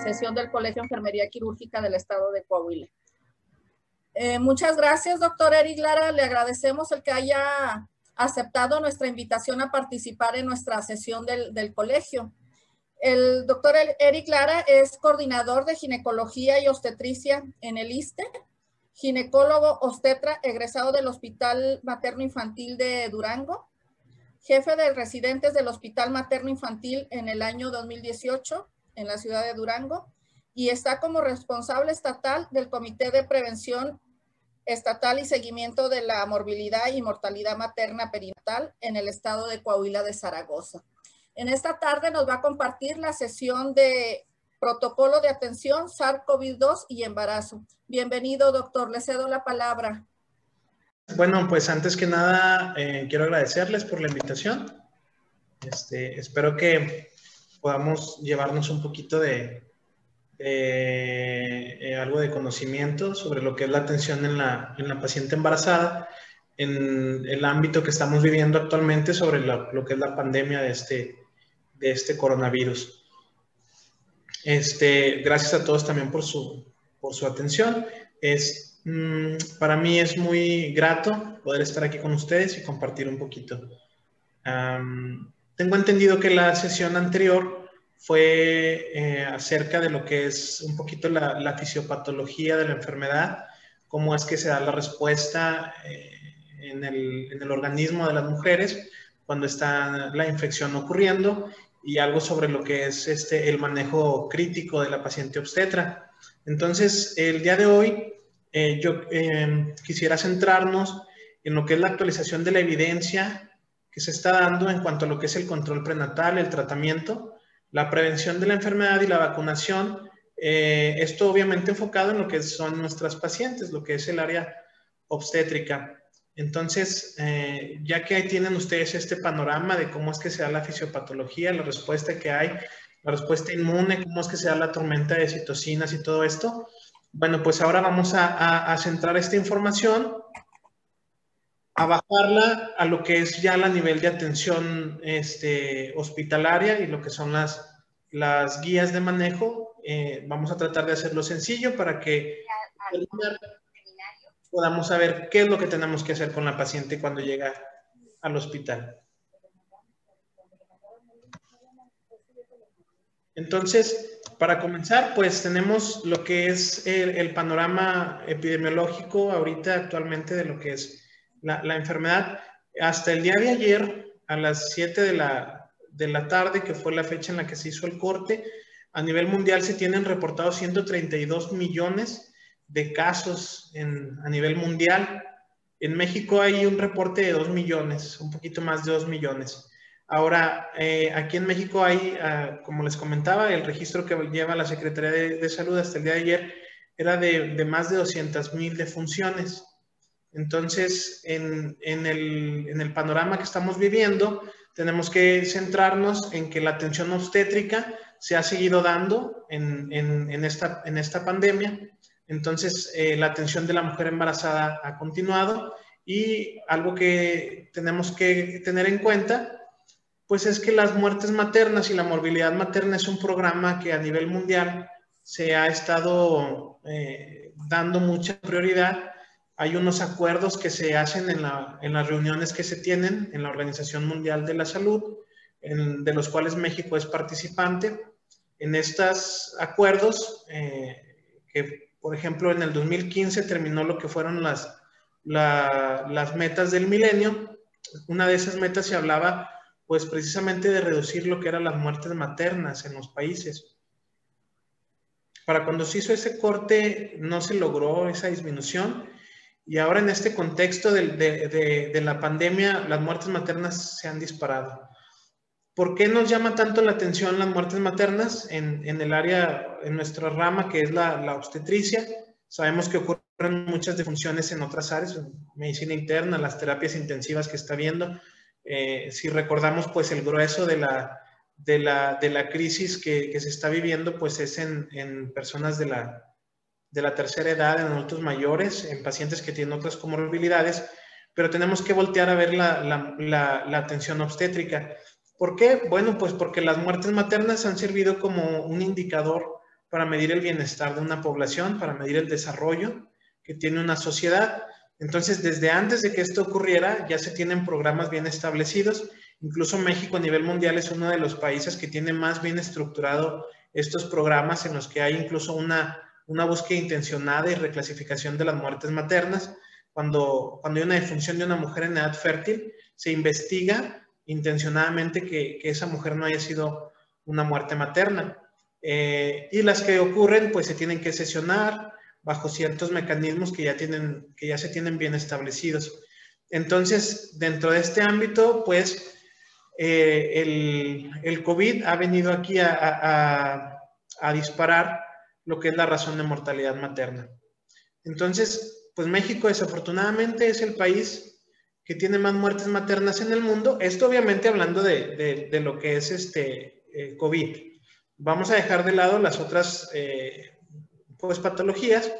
sesión del Colegio de Enfermería Quirúrgica del Estado de Coahuila. Muchas gracias, doctor Eric Lara. Le agradecemos el que haya aceptado nuestra invitación a participar en nuestra sesión del colegio. El doctor Eric Lara es coordinador de ginecología y obstetricia en el ISSSTE, ginecólogo obstetra egresado del Hospital Materno Infantil de Durango, jefe de residentes del Hospital Materno Infantil en el año 2018 en la ciudad de Durango, y está como responsable estatal del Comité de Prevención Estatal y Seguimiento de la Morbilidad y Mortalidad Materna Perinatal en el estado de Coahuila de Zaragoza. En esta tarde nos va a compartir la sesión de protocolo de atención SARS-CoV-2 y embarazo. Bienvenido, doctor. Le cedo la palabra. Bueno, pues antes que nada quiero agradecerles por la invitación. Espero que podamos llevarnos un poquito de algo de conocimiento sobre lo que es la atención en la paciente embarazada en el ámbito que estamos viviendo actualmente sobre lo que es la pandemia de este coronavirus. Gracias a todos también por su atención. Para mí es muy grato poder estar aquí con ustedes y compartir un poquito. Tengo entendido que la sesión anterior fue acerca de lo que es un poquito la fisiopatología de la enfermedad, cómo es que se da la respuesta en el organismo de las mujeres cuando está la infección ocurriendo, y algo sobre lo que es el manejo crítico de la paciente obstetra. Entonces, el día de hoy yo quisiera centrarnos en lo que es la actualización de la evidencia que se está dando en cuanto a lo que es el control prenatal, el tratamiento, la prevención de la enfermedad y la vacunación. Esto obviamente enfocado en lo que son nuestras pacientes, lo que es el área obstétrica. Entonces, ya que ahí tienen ustedes este panorama de cómo es que se da la fisiopatología, la respuesta que hay, la respuesta inmune, cómo es que se da la tormenta de citocinas y todo esto, bueno, pues ahora vamos a centrar esta información, a bajarla a lo que es ya a nivel de atención hospitalaria y lo que son las guías de manejo. Vamos a tratar de hacerlo sencillo para que podamos saber qué es lo que tenemos que hacer con la paciente cuando llega al hospital. Entonces, para comenzar, pues tenemos lo que es el panorama epidemiológico ahorita actualmente de lo que es la enfermedad. Hasta el día de ayer, a las 7 de la tarde, que fue la fecha en la que se hizo el corte, a nivel mundial se tienen reportados 132 millones de casos a nivel mundial. En México hay un reporte de 2 millones, un poquito más de 2 millones. Ahora, aquí en México hay, como les comentaba, el registro que lleva la Secretaría de Salud hasta el día de ayer era de más de 200,000 defunciones. Entonces, en el panorama que estamos viviendo, tenemos que centrarnos en que la atención obstétrica se ha seguido dando en esta pandemia. Entonces, la atención de la mujer embarazada ha continuado, y algo que tenemos que tener en cuenta pues es que las muertes maternas y la morbilidad materna es un programa que a nivel mundial se ha estado dando mucha prioridad. Hay unos acuerdos que se hacen en las reuniones que se tienen en la Organización Mundial de la Salud, de los cuales México es participante. En estos acuerdos, que por ejemplo en el 2015 terminó lo que fueron las metas del milenio. Una de esas metas se hablaba pues precisamente de reducir lo que eran las muertes maternas en los países. Para cuando se hizo ese corte no se logró esa disminución, y ahora en este contexto de la pandemia las muertes maternas se han disparado. ¿Por qué nos llama tanto la atención las muertes maternas en el área, en nuestra rama que es la obstetricia? Sabemos que ocurren muchas defunciones en otras áreas, medicina interna, las terapias intensivas que está viendo. Si recordamos, pues el grueso de la crisis que se está viviendo, pues es en personas de la tercera edad, en adultos mayores, en pacientes que tienen otras comorbilidades, pero tenemos que voltear a ver la atención obstétrica. ¿Por qué? Bueno, pues porque las muertes maternas han servido como un indicador para medir el bienestar de una población, para medir el desarrollo que tiene una sociedad. Entonces, desde antes de que esto ocurriera, ya se tienen programas bien establecidos. Incluso México a nivel mundial es uno de los países que tiene más bien estructurado estos programas, en los que hay incluso una búsqueda intencionada y reclasificación de las muertes maternas. Cuando hay una disfunción de una mujer en edad fértil, se investiga intencionadamente que esa mujer no haya sido una muerte materna. Y las que ocurren, pues se tienen que sesionar bajo ciertos mecanismos que ya se tienen bien establecidos. Entonces, dentro de este ámbito, pues, el COVID ha venido aquí a disparar lo que es la razón de mortalidad materna. Entonces, pues México desafortunadamente es el país que tiene más muertes maternas en el mundo. Esto obviamente hablando de lo que es COVID. Vamos a dejar de lado las otras pues, patologías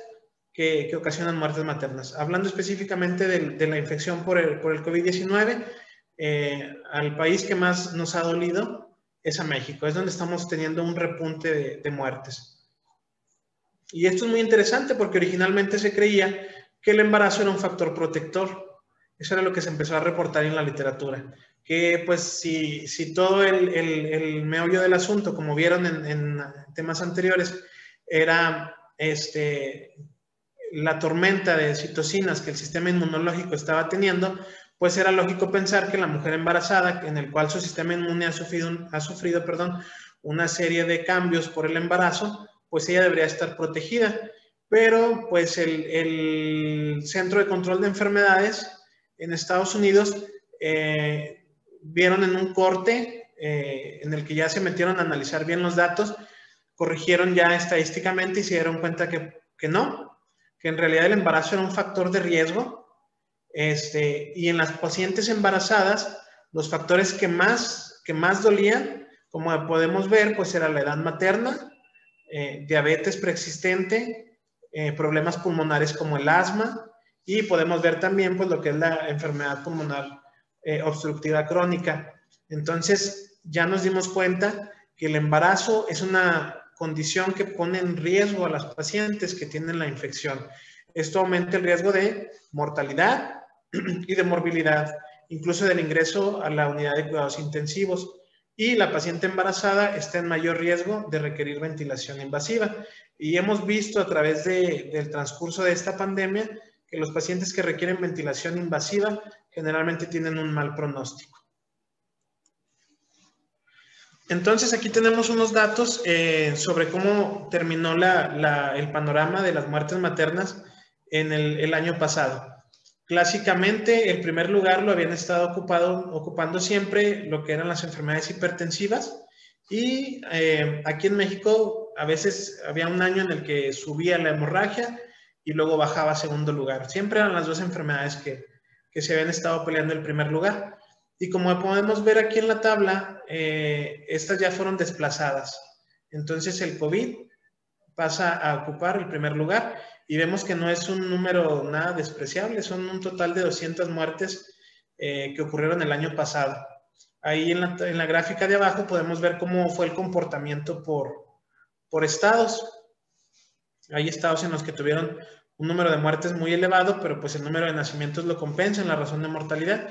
que ocasionan muertes maternas. Hablando específicamente de la infección por el COVID-19, al país que más nos ha dolido es a México. Es donde estamos teniendo un repunte de muertes. Y esto es muy interesante porque originalmente se creía que el embarazo era un factor protector. Eso era lo que se empezó a reportar en la literatura. Que pues si todo el meollo del asunto, como vieron en temas anteriores, era la tormenta de citocinas que el sistema inmunológico estaba teniendo, pues era lógico pensar que la mujer embarazada, en el cual su sistema inmune ha sufrido una serie de cambios por el embarazo, pues ella debería estar protegida. Pero pues el Centro de Control de Enfermedades en Estados Unidos vieron en un corte en el que ya se metieron a analizar bien los datos, corrigieron ya estadísticamente y se dieron cuenta que no, que en realidad el embarazo era un factor de riesgo. Y en las pacientes embarazadas, los factores que más dolían, como podemos ver, pues era la edad materna, diabetes preexistente, problemas pulmonares como el asma, y podemos ver también pues lo que es la enfermedad pulmonar obstructiva crónica. Entonces ya nos dimos cuenta que el embarazo es una condición que pone en riesgo a las pacientes que tienen la infección. Esto aumenta el riesgo de mortalidad y de morbilidad, incluso del ingreso a la unidad de cuidados intensivos. Y la paciente embarazada está en mayor riesgo de requerir ventilación invasiva. Y hemos visto a través del transcurso de esta pandemia que los pacientes que requieren ventilación invasiva generalmente tienen un mal pronóstico. Entonces aquí tenemos unos datos sobre cómo terminó el panorama de las muertes maternas en el año pasado. Clásicamente, el primer lugar lo habían estado ocupando siempre lo que eran las enfermedades hipertensivas, y aquí en México a veces había un año en el que subía la hemorragia y luego bajaba a segundo lugar. Siempre eran las dos enfermedades que se habían estado peleando el primer lugar. Y como podemos ver aquí en la tabla, estas ya fueron desplazadas. Entonces el COVID pasa a ocupar el primer lugar y vemos que no es un número nada despreciable, son un total de 200 muertes que ocurrieron el año pasado. Ahí en la gráfica de abajo podemos ver cómo fue el comportamiento por estados. Hay estados en los que tuvieron un número de muertes muy elevado, pero pues el número de nacimientos lo compensa en la razón de mortalidad.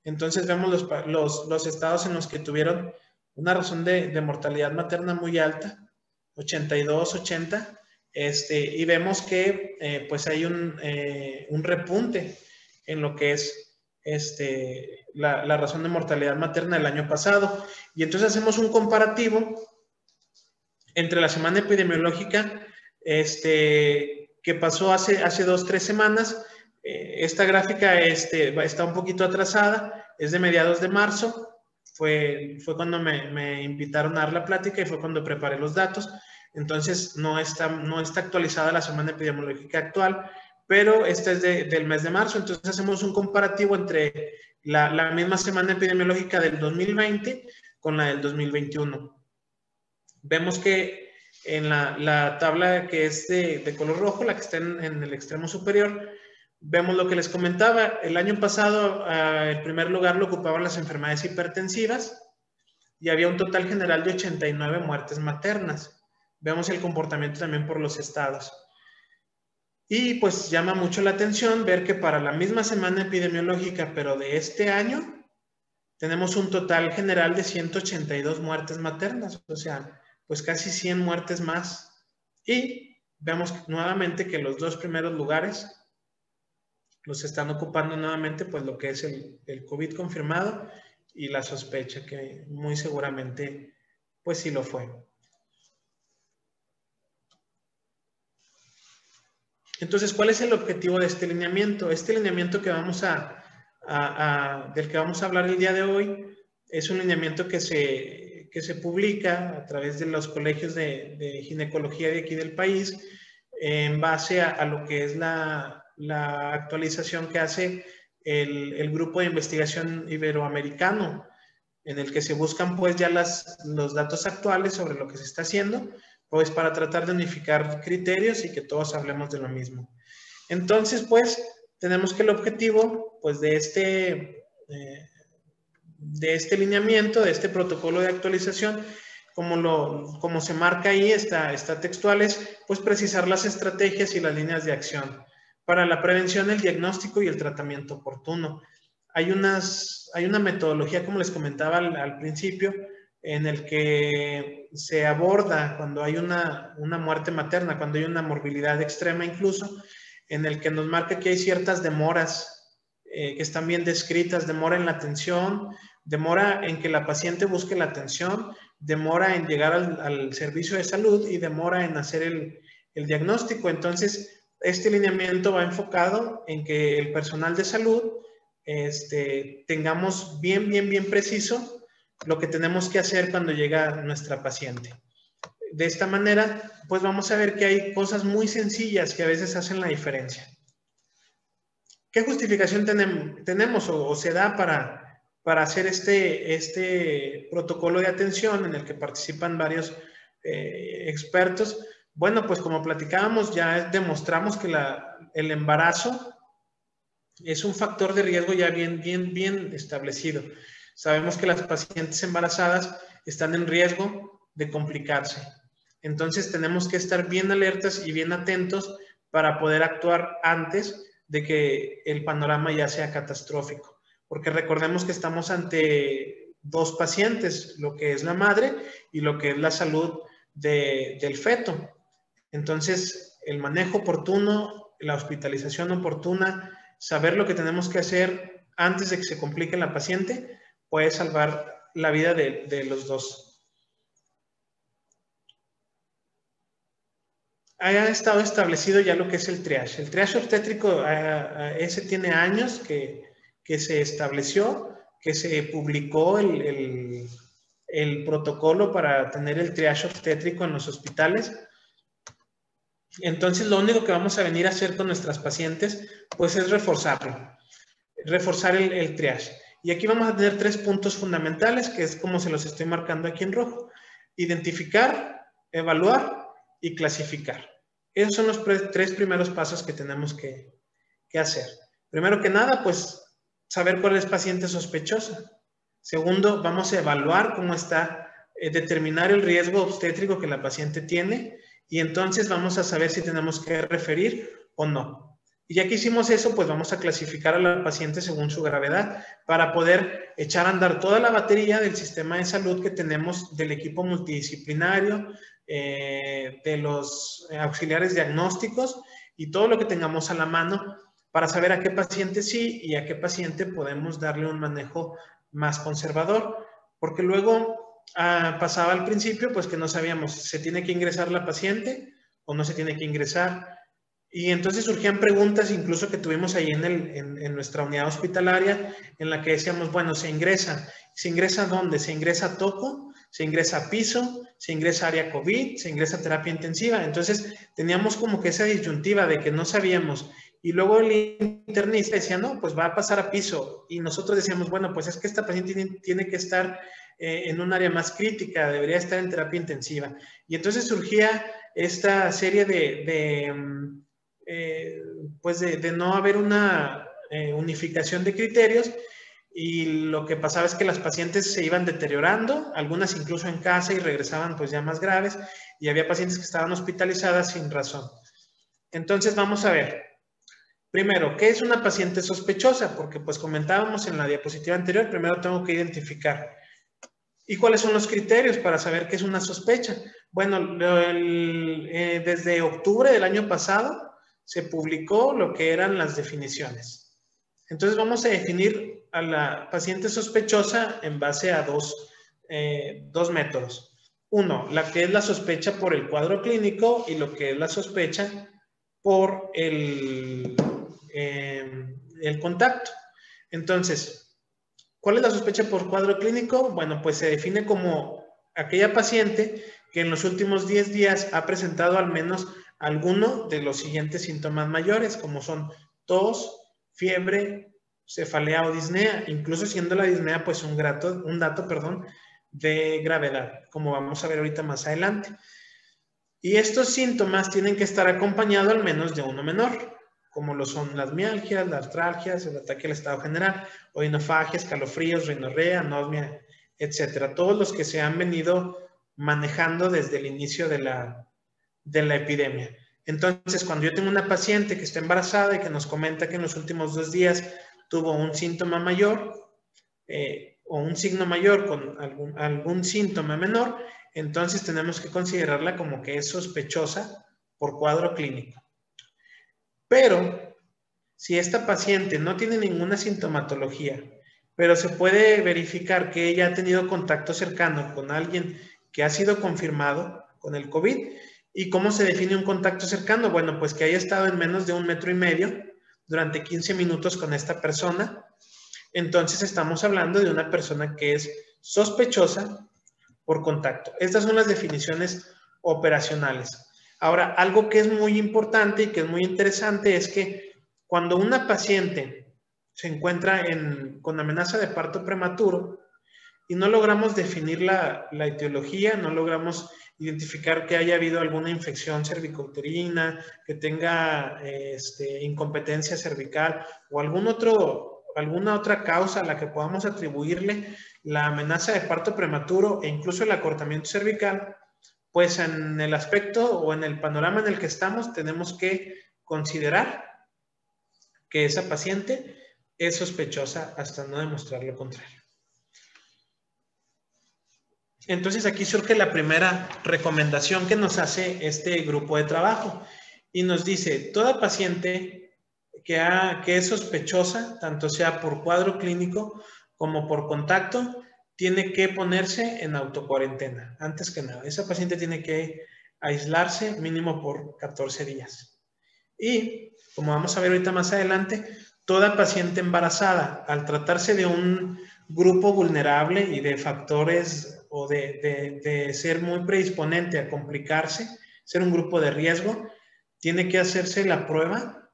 Entonces vemos los estados en los que tuvieron una razón de mortalidad materna muy alta, 82, 80, y vemos que pues hay un repunte en lo que es la razón de mortalidad materna del año pasado. Y entonces hacemos un comparativo entre la semana epidemiológica que pasó hace 2-3 semanas. Esta gráfica está un poquito atrasada, es de mediados de marzo. Fue cuando me invitaron a dar la plática y fue cuando preparé los datos. Entonces no está actualizada la semana epidemiológica actual, pero esta es del mes de marzo. Entonces hacemos un comparativo entre la misma semana epidemiológica del 2020 con la del 2021. Vemos que en la tabla que es de color rojo, la que está en el extremo superior, vemos lo que les comentaba. El año pasado el primer lugar lo ocupaban las enfermedades hipertensivas y había un total general de 89 muertes maternas. Vemos el comportamiento también por los estados. Y pues llama mucho la atención ver que para la misma semana epidemiológica, pero de este año, tenemos un total general de 182 muertes maternas, o sea, pues casi 100 muertes más. Y vemos nuevamente que los dos primeros lugares los están ocupando nuevamente pues lo que es el COVID confirmado y la sospecha, que muy seguramente pues sí lo fue. Entonces, ¿cuál es el objetivo de este lineamiento? Este lineamiento que vamos del que vamos a hablar el día de hoy es un lineamiento que se publica a través de los colegios de ginecología de aquí del país en base a lo que es la actualización que hace el Grupo de Investigación Iberoamericano, en el que se buscan pues ya los datos actuales sobre lo que se está haciendo, pues para tratar de unificar criterios y que todos hablemos de lo mismo. Entonces, pues, tenemos que el objetivo, pues, de este lineamiento, de este protocolo de actualización, como se marca ahí, está textual, es, pues, precisar las estrategias y las líneas de acción para la prevención, el diagnóstico y el tratamiento oportuno. Hay una metodología, como les comentaba al principio, en el que se aborda cuando hay una muerte materna, cuando hay una morbilidad extrema incluso, en el que nos marca que hay ciertas demoras que están bien descritas, demora en la atención, demora en que la paciente busque la atención, demora en llegar al servicio de salud y demora en hacer el diagnóstico. Entonces, este lineamiento va enfocado en que el personal de salud tengamos bien preciso lo que tenemos que hacer cuando llega nuestra paciente. De esta manera, pues vamos a ver que hay cosas muy sencillas que a veces hacen la diferencia. ¿Qué justificación tenemos o se da para hacer este protocolo de atención en el que participan varios expertos? Bueno, pues como platicábamos, ya demostramos que el embarazo es un factor de riesgo ya bien establecido. Sabemos que las pacientes embarazadas están en riesgo de complicarse. Entonces tenemos que estar bien alertas y bien atentos para poder actuar antes de que el panorama ya sea catastrófico. Porque recordemos que estamos ante dos pacientes, lo que es la madre y lo que es la salud del feto. Entonces, el manejo oportuno, la hospitalización oportuna, saber lo que tenemos que hacer antes de que se complique la paciente, puede salvar la vida de los dos. Ha estado establecido ya lo que es el triage. El triage obstétrico, ese tiene años que se estableció, que se publicó el protocolo para tener el triage obstétrico en los hospitales. Entonces, lo único que vamos a venir a hacer con nuestras pacientes, pues es reforzarlo, reforzar el triage. Y aquí vamos a tener 3 puntos fundamentales, que es como se los estoy marcando aquí en rojo. Identificar, evaluar y clasificar. Esos son los 3 primeros pasos que tenemos que hacer. Primero que nada, pues, saber cuál es paciente sospechosa. Segundo, vamos a evaluar cómo está, determinar el riesgo obstétrico que la paciente tiene, y entonces vamos a saber si tenemos que referir o no. Y ya que hicimos eso, pues vamos a clasificar a la paciente según su gravedad para poder echar a andar toda la batería del sistema de salud que tenemos, del equipo multidisciplinario, de los auxiliares diagnósticos y todo lo que tengamos a la mano para saber a qué paciente sí y a qué paciente podemos darle un manejo más conservador. Porque luego pasaba al principio, pues que no sabíamos, ¿se tiene que ingresar la paciente o no se tiene que ingresar? Y entonces surgían preguntas incluso que tuvimos ahí en nuestra unidad hospitalaria, en la que decíamos, bueno, ¿se ingresa? ¿Se ingresa dónde? ¿Se ingresa a toco? ¿Se ingresa a piso? ¿Se ingresa a área COVID? ¿Se ingresa a terapia intensiva? Entonces teníamos como que esa disyuntiva de que no sabíamos. Y luego el internista decía, no, pues va a pasar a piso. Y nosotros decíamos, bueno, pues es que esta paciente tiene que estar en un área más crítica, debería estar en terapia intensiva. Y entonces surgía esta serie pues de no haber una unificación de criterios, y lo que pasaba es que las pacientes se iban deteriorando, algunas incluso en casa y regresaban pues ya más graves, y había pacientes que estaban hospitalizadas sin razón. Entonces vamos a ver. Primero, ¿qué es una paciente sospechosa? Porque pues comentábamos en la diapositiva anterior, primero tengo que identificar. ¿Y cuáles son los criterios para saber qué es una sospecha? Bueno, desde octubre del año pasado se publicó lo que eran las definiciones. Entonces vamos a definir a la paciente sospechosa en base a dos métodos. Uno, la que es la sospecha por el cuadro clínico y lo que es la sospecha por el contacto. Entonces, ¿cuál es la sospecha por cuadro clínico? Bueno, pues se define como aquella paciente que en los últimos 10 días ha presentado al menos alguno de los siguientes síntomas mayores, como son tos, fiebre, cefalea o disnea, incluso siendo la disnea pues un dato de gravedad, como vamos a ver ahorita más adelante. Y estos síntomas tienen que estar acompañados al menos de uno menor, como lo son las mialgias, las artralgias, el ataque al estado general, oinofagia, escalofríos, rinorrea, anosmia, etcétera. Todos los que se han venido manejando desde el inicio de la epidemia. Entonces, cuando yo tengo una paciente que está embarazada y que nos comenta que en los últimos 2 días tuvo un síntoma mayor o un signo mayor con algún síntoma menor, entonces tenemos que considerarla como que es sospechosa por cuadro clínico. Pero, si esta paciente no tiene ninguna sintomatología, pero se puede verificar que ella ha tenido contacto cercano con alguien que ha sido confirmado con el COVID, ¿y cómo se define un contacto cercano? Bueno, pues que haya estado en menos de 1,5 metros durante 15 minutos con esta persona. Entonces estamos hablando de una persona que es sospechosa por contacto. Estas son las definiciones operacionales. Ahora, algo que es muy importante y que es muy interesante es que cuando una paciente se encuentra con amenaza de parto prematuro y no logramos definir la etiología, no logramos identificar que haya habido alguna infección cervicouterina, que tenga incompetencia cervical o alguna otra causa a la que podamos atribuirle la amenaza de parto prematuro e incluso el acortamiento cervical, pues en el aspecto o en el panorama en el que estamos tenemos que considerar que esa paciente es sospechosa hasta no demostrar lo contrario. Entonces aquí surge la primera recomendación que nos hace este grupo de trabajo y nos dice, toda paciente que es sospechosa, tanto sea por cuadro clínico como por contacto, tiene que ponerse en autocuarentena. Antes que nada, esa paciente tiene que aislarse mínimo por 14 días. Y, como vamos a ver ahorita más adelante, toda paciente embarazada, al tratarse de un grupo vulnerable y de factores o de ser muy predisponente a complicarse, ser un grupo de riesgo, tiene que hacerse la prueba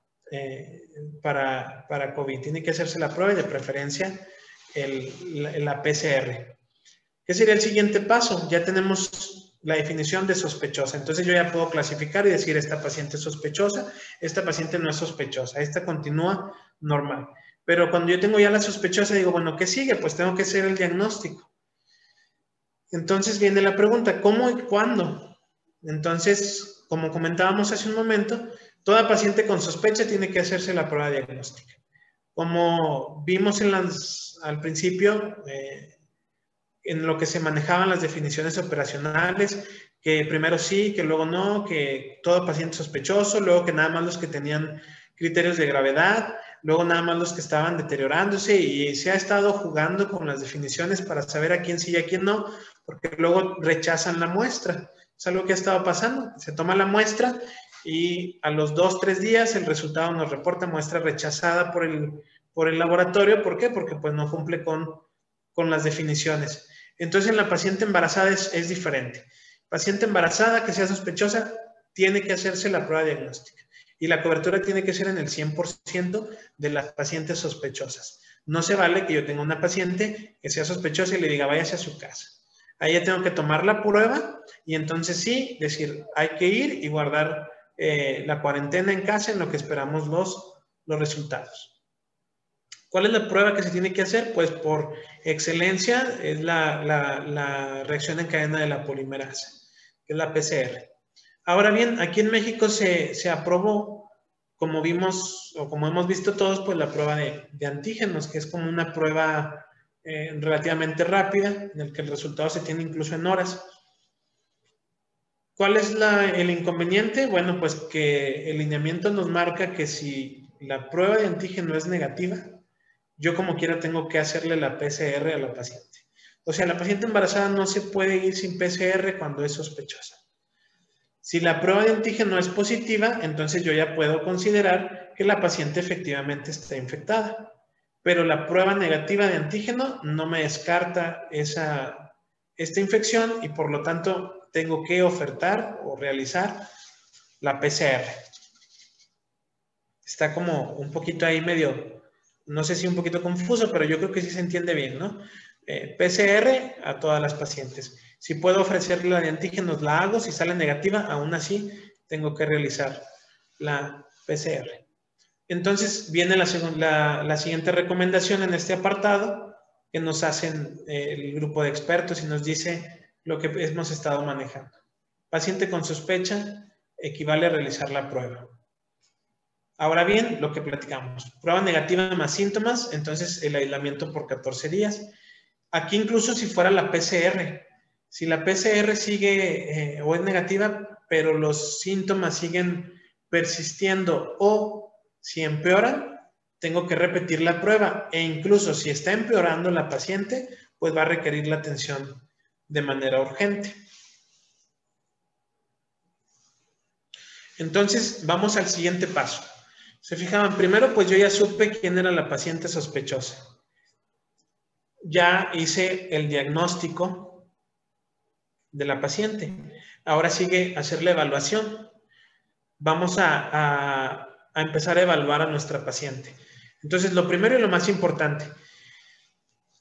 para COVID. Tiene que hacerse la prueba y de preferencia la PCR. ¿Qué sería el siguiente paso? Ya tenemos la definición de sospechosa. Entonces yo ya puedo clasificar y decir esta paciente es sospechosa, esta paciente no es sospechosa, esta continúa normal. Pero cuando yo tengo ya la sospechosa, digo, bueno, ¿qué sigue? Pues tengo que hacer el diagnóstico. Entonces viene la pregunta, ¿cómo y cuándo? Entonces, como comentábamos hace un momento, toda paciente con sospecha tiene que hacerse la prueba diagnóstica. Como vimos al principio, en lo que se manejaban las definiciones operacionales, que primero sí, que luego no, que todo paciente sospechoso, luego que nada más los que tenían criterios de gravedad, luego nada más los que estaban deteriorándose, y se ha estado jugando con las definiciones para saber a quién sí y a quién no, porque luego rechazan la muestra. Es algo que ha estado pasando. Se toma la muestra y a los 2-3 días el resultado nos reporta muestra rechazada por el laboratorio. ¿Por qué? Porque pues no cumple con las definiciones. Entonces en la paciente embarazada es diferente. Paciente embarazada que sea sospechosa tiene que hacerse la prueba diagnóstica y la cobertura tiene que ser en el 100% de las pacientes sospechosas. No se vale que yo tenga una paciente que sea sospechosa y le diga váyase a su casa. Ahí ya tengo que tomar la prueba y entonces sí decir hay que ir y guardar la cuarentena en casa en lo que esperamos los resultados. ¿Cuál es la prueba que se tiene que hacer? Pues por excelencia es la reacción en cadena de la polimerasa, que es la PCR. Ahora bien, aquí en México se aprobó, como vimos o como hemos visto todos, pues la prueba de antígenos, que es como una prueba relativamente rápida, en el que el resultado se tiene incluso en horas. ¿Cuál es el inconveniente? Bueno, pues que el lineamiento nos marca que si la prueba de antígeno es negativa, yo como quiera tengo que hacerle la PCR a la paciente. O sea, la paciente embarazada no se puede ir sin PCR cuando es sospechosa. Si la prueba de antígeno es positiva, entonces yo ya puedo considerar que la paciente efectivamente está infectada. Pero la prueba negativa de antígeno no me descarta esta infección y por lo tanto tengo que ofertar o realizar la PCR. Está como un poquito ahí medio, no sé si un poquito confuso, pero yo creo que sí se entiende bien, ¿no? PCR a todas las pacientes. Si puedo ofrecerle la de antígenos, la hago. Si sale negativa, aún así tengo que realizar la PCR. Entonces viene la siguiente recomendación en este apartado que nos hacen el grupo de expertos y nos dice lo que hemos estado manejando. Paciente con sospecha equivale a realizar la prueba. Ahora bien, lo que platicamos, prueba negativa más síntomas, entonces el aislamiento por 14 días. Aquí incluso si fuera la PCR, si la PCR sigue o es negativa, pero los síntomas siguen persistiendo o si empeoran, tengo que repetir la prueba e incluso si está empeorando la paciente, pues va a requerir la atención de manera urgente. Entonces, vamos al siguiente paso. Se fijaban, primero pues yo ya supe quién era la paciente sospechosa. Ya hice el diagnóstico de la paciente. Ahora sigue hacer la evaluación. Vamos a empezar a evaluar a nuestra paciente. Entonces, lo primero y lo más importante,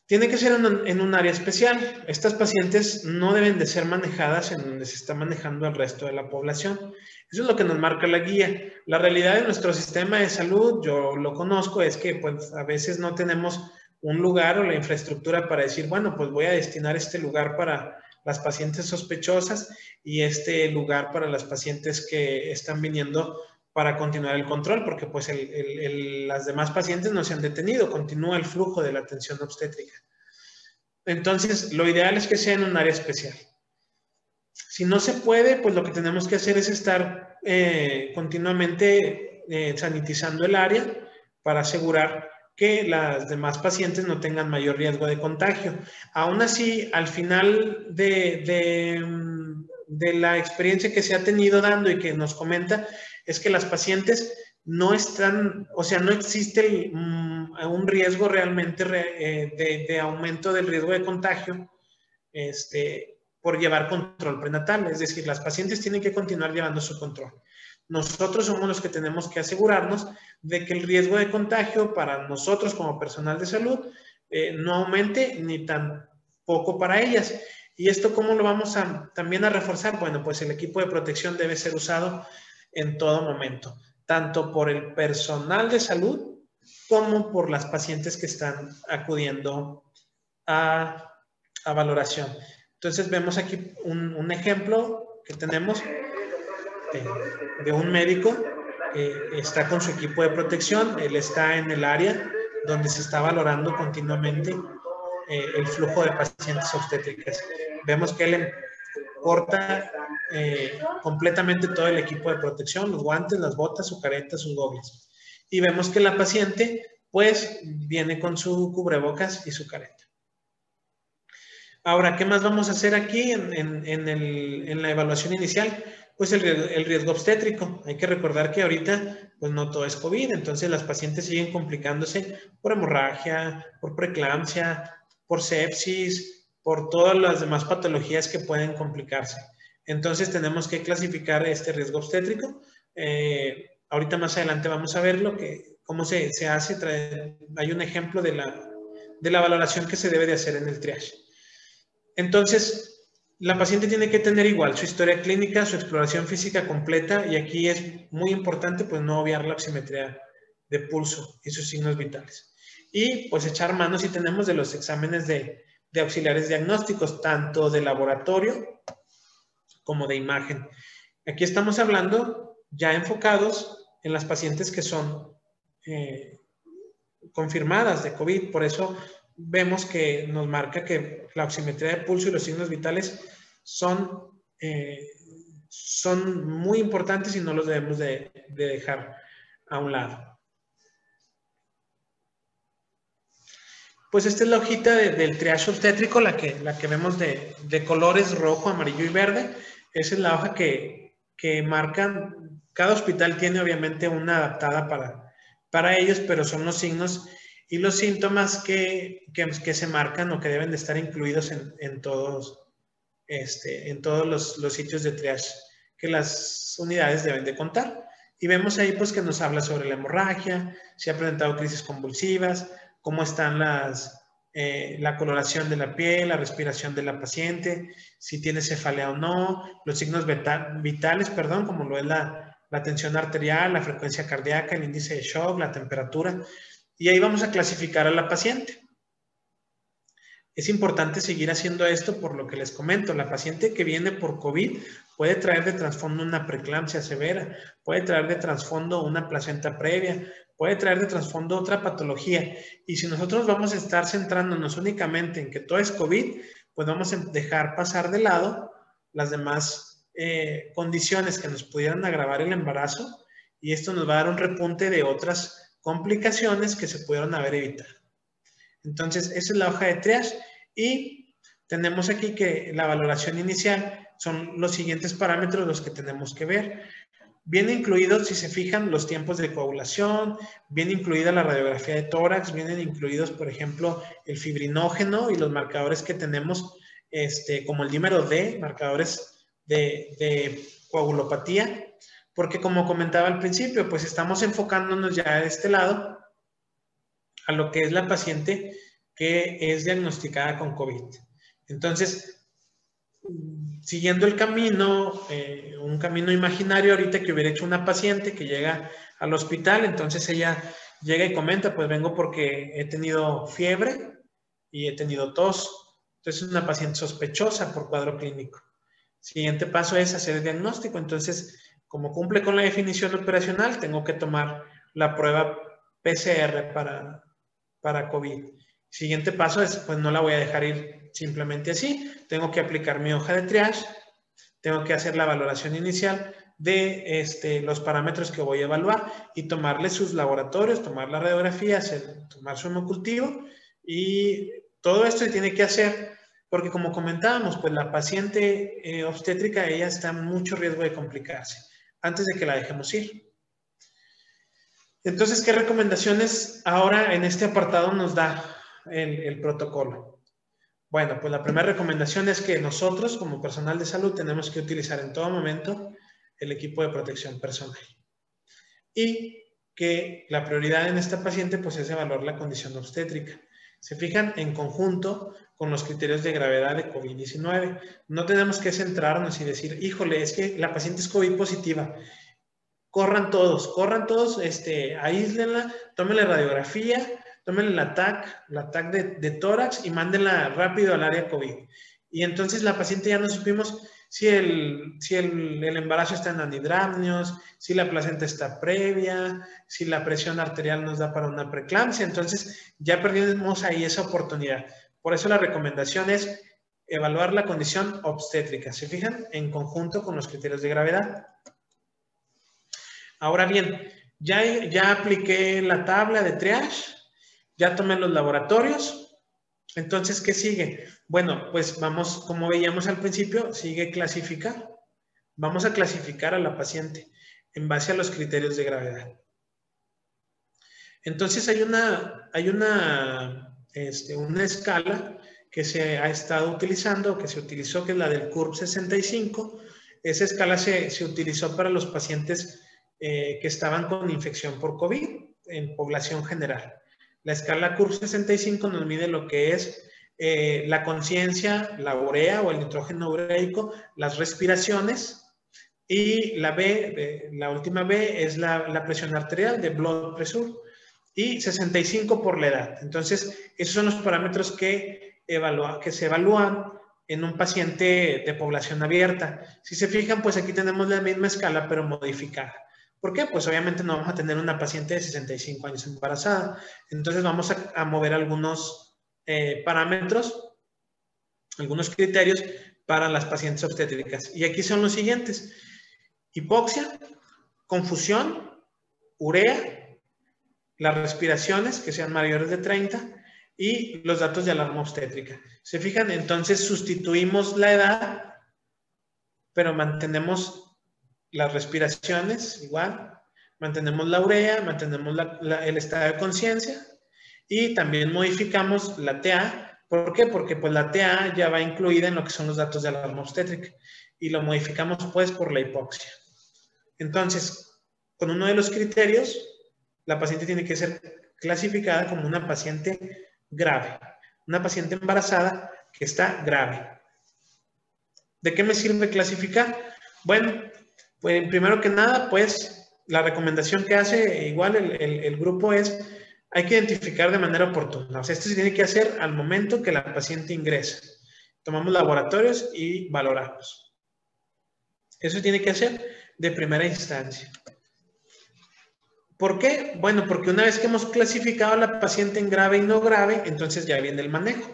tiene que ser en un área especial. Estas pacientes no deben de ser manejadas en donde se está manejando el resto de la población. Eso es lo que nos marca la guía. La realidad de nuestro sistema de salud, yo lo conozco, es que pues a veces no tenemos un lugar o la infraestructura para decir, bueno, pues voy a destinar este lugar para las pacientes sospechosas y este lugar para las pacientes que están viniendo para continuar el control, porque pues las demás pacientes no se han detenido, continúa el flujo de la atención obstétrica. Entonces, lo ideal es que sea en un área especial. Si no se puede, pues lo que tenemos que hacer es estar continuamente sanitizando el área para asegurar que las demás pacientes no tengan mayor riesgo de contagio. Aún así, al final de la experiencia que se ha tenido dando y que nos comenta, es que las pacientes no están, o sea, no existe un riesgo realmente de aumento del riesgo de contagio por llevar control prenatal. Es decir, las pacientes tienen que continuar llevando su control. Nosotros somos los que tenemos que asegurarnos de que el riesgo de contagio para nosotros como personal de salud no aumente ni tampoco para ellas. ¿Y esto cómo lo vamos también a reforzar? Bueno, pues el equipo de protección debe ser usado en todo momento, tanto por el personal de salud como por las pacientes que están acudiendo a valoración. Entonces vemos aquí un ejemplo que tenemos de un médico que está con su equipo de protección. Él está en el área donde se está valorando continuamente el flujo de pacientes obstétricas. Vemos que él porta completamente todo el equipo de protección, los guantes, las botas, su careta, sus gogles. Y vemos que la paciente pues viene con su cubrebocas y su careta. Ahora, ¿qué más vamos a hacer aquí en la evaluación inicial? Pues el riesgo obstétrico. Hay que recordar que ahorita pues no todo es COVID, entonces las pacientes siguen complicándose por hemorragia, por preeclampsia, por sepsis, por todas las demás patologías que pueden complicarse. Entonces tenemos que clasificar este riesgo obstétrico. Ahorita más adelante vamos a ver cómo se hace. Hay un ejemplo de la valoración que se debe de hacer en el triage. Entonces, la paciente tiene que tener igual su historia clínica, su exploración física completa, y aquí es muy importante pues no obviar la oximetría de pulso y sus signos vitales. y pues echar mano si tenemos de los exámenes de auxiliares diagnósticos, tanto de laboratorio como de imagen. Aquí estamos hablando ya enfocados en las pacientes que son confirmadas de COVID. Por eso vemos que nos marca que la oximetría de pulso y los signos vitales son muy importantes y no los debemos de dejar a un lado. Pues esta es la hojita del triage obstétrico, la que vemos de colores rojo, amarillo y verde. Esa es la hoja que marcan. Cada hospital tiene obviamente una adaptada para ellos, pero son los signos y los síntomas que se marcan o que deben de estar incluidos en todos los sitios de triage que las unidades deben de contar. Y vemos ahí pues que nos habla sobre la hemorragia, si ha presentado crisis convulsivas, cómo están la coloración de la piel, la respiración de la paciente, si tiene cefalea o no, los signos vitales, como lo es la tensión arterial, la frecuencia cardíaca, el índice de shock, la temperatura, y ahí vamos a clasificar a la paciente. Es importante seguir haciendo esto por lo que les comento. La paciente que viene por COVID puede traer de trasfondo una preeclampsia severa, puede traer de trasfondo una placenta previa, puede traer de trasfondo otra patología. Y si nosotros vamos a estar centrándonos únicamente en que todo es COVID, pues vamos a dejar pasar de lado las demás condiciones que nos pudieran agravar el embarazo, y esto nos va a dar un repunte de otras complicaciones que se pudieron haber evitado. Entonces, esa es la hoja de triage y tenemos aquí que la valoración inicial son los siguientes parámetros los que tenemos que ver. Viene incluidos, si se fijan, los tiempos de coagulación, viene incluida la radiografía de tórax, vienen incluidos, por ejemplo, el fibrinógeno y los marcadores que tenemos, como el dímero D, marcadores de coagulopatía, porque como comentaba al principio, pues estamos enfocándonos ya de este lado a lo que es la paciente que es diagnosticada con COVID. Entonces, siguiendo el camino, un camino imaginario ahorita que hubiera hecho una paciente que llega al hospital, entonces ella llega y comenta, pues vengo porque he tenido fiebre y he tenido tos. Entonces es una paciente sospechosa por cuadro clínico. Siguiente paso es hacer el diagnóstico. Entonces, como cumple con la definición operacional, tengo que tomar la prueba PCR para COVID. Siguiente paso es, pues no la voy a dejar ir simplemente así. Tengo que aplicar mi hoja de triage, tengo que hacer la valoración inicial de los parámetros que voy a evaluar y tomarle sus laboratorios, tomar la radiografía, tomar su hemocultivo, y todo esto se tiene que hacer porque, como comentábamos, pues la paciente obstétrica, ella está en mucho riesgo de complicarse antes de que la dejemos ir. Entonces, ¿qué recomendaciones ahora en este apartado nos da el protocolo? Bueno, pues la primera recomendación es que nosotros, como personal de salud, tenemos que utilizar en todo momento el equipo de protección personal. Y que la prioridad en esta paciente pues es evaluar la condición obstétrica. Se fijan en conjunto con los criterios de gravedad de COVID-19. No tenemos que centrarnos y decir, híjole, es que la paciente es COVID positiva. Corran todos, aíslenla, tómenle radiografía, tómenle la TAC de tórax y mándenla rápido al área COVID. Y entonces la paciente ya no supimos si el embarazo está en anidramnios, si la placenta está previa, si la presión arterial nos da para una preeclampsia. Entonces ya perdimos ahí esa oportunidad. Por eso la recomendación es evaluar la condición obstétrica. ¿Se fijan? En conjunto con los criterios de gravedad. Ahora bien, ya apliqué la tabla de triage, ya tomé los laboratorios. Entonces, ¿qué sigue? Bueno, pues vamos, como veíamos al principio, sigue clasificar. Vamos a clasificar a la paciente en base a los criterios de gravedad. Entonces, hay una escala que se ha estado utilizando, que se utilizó, que es la del CURB 65. Esa escala se utilizó para los pacientes que estaban con infección por COVID en población general. La escala CURB 65 nos mide lo que es la conciencia, la urea o el nitrógeno ureico, las respiraciones, y la B, la última B, es la presión arterial, de blood pressure. y 65 por la edad. Entonces, esos son los parámetros que se evalúan en un paciente de población abierta. Si se fijan, pues aquí tenemos la misma escala, pero modificada. ¿Por qué? Pues obviamente no vamos a tener una paciente de 65 años embarazada. Entonces vamos a mover algunos parámetros, algunos criterios para las pacientes obstétricas. Y aquí son los siguientes: hipoxia, confusión, urea, las respiraciones que sean mayores de 30 y los datos de alarma obstétrica. ¿Se fijan? Entonces sustituimos la edad, pero mantenemos las respiraciones igual, mantenemos la urea, mantenemos el estado de conciencia y también modificamos la TA. ¿Por qué? Porque pues la TA ya va incluida en lo que son los datos de alarma obstétrica y lo modificamos pues por la hipoxia. Entonces, con uno de los criterios, la paciente tiene que ser clasificada como una paciente grave, una paciente embarazada que está grave. ¿De qué me sirve clasificar? Bueno, pues primero que nada, pues la recomendación que hace igual el grupo es: hay que identificar de manera oportuna. O sea, esto se tiene que hacer al momento que la paciente ingresa. Tomamos laboratorios y valoramos. Eso tiene que hacer de primera instancia. ¿Por qué? Bueno, porque una vez que hemos clasificado a la paciente en grave y no grave, entonces ya viene el manejo.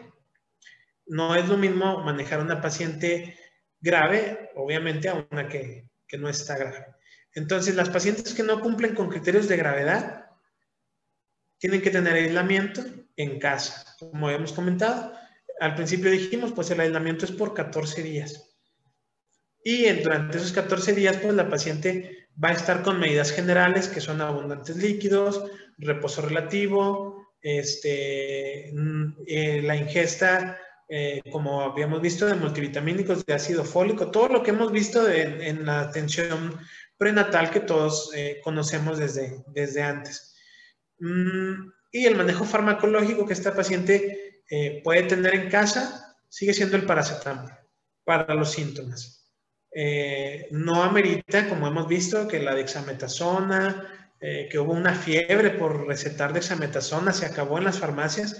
No es lo mismo manejar a una paciente grave, obviamente, a una que no está grave. Entonces, las pacientes que no cumplen con criterios de gravedad tienen que tener aislamiento en casa. Como habíamos comentado, al principio dijimos, pues el aislamiento es por 14 días. Y durante esos 14 días, pues la paciente va a estar con medidas generales que son abundantes líquidos, reposo relativo, la ingesta, como habíamos visto, de multivitamínicos, de ácido fólico, todo lo que hemos visto en la atención prenatal que todos conocemos desde antes. Y el manejo farmacológico que esta paciente puede tener en casa sigue siendo el paracetamol para los síntomas. No amerita, como hemos visto, que la dexametasona, que hubo una fiebre por recetar dexametasona, se acabó en las farmacias.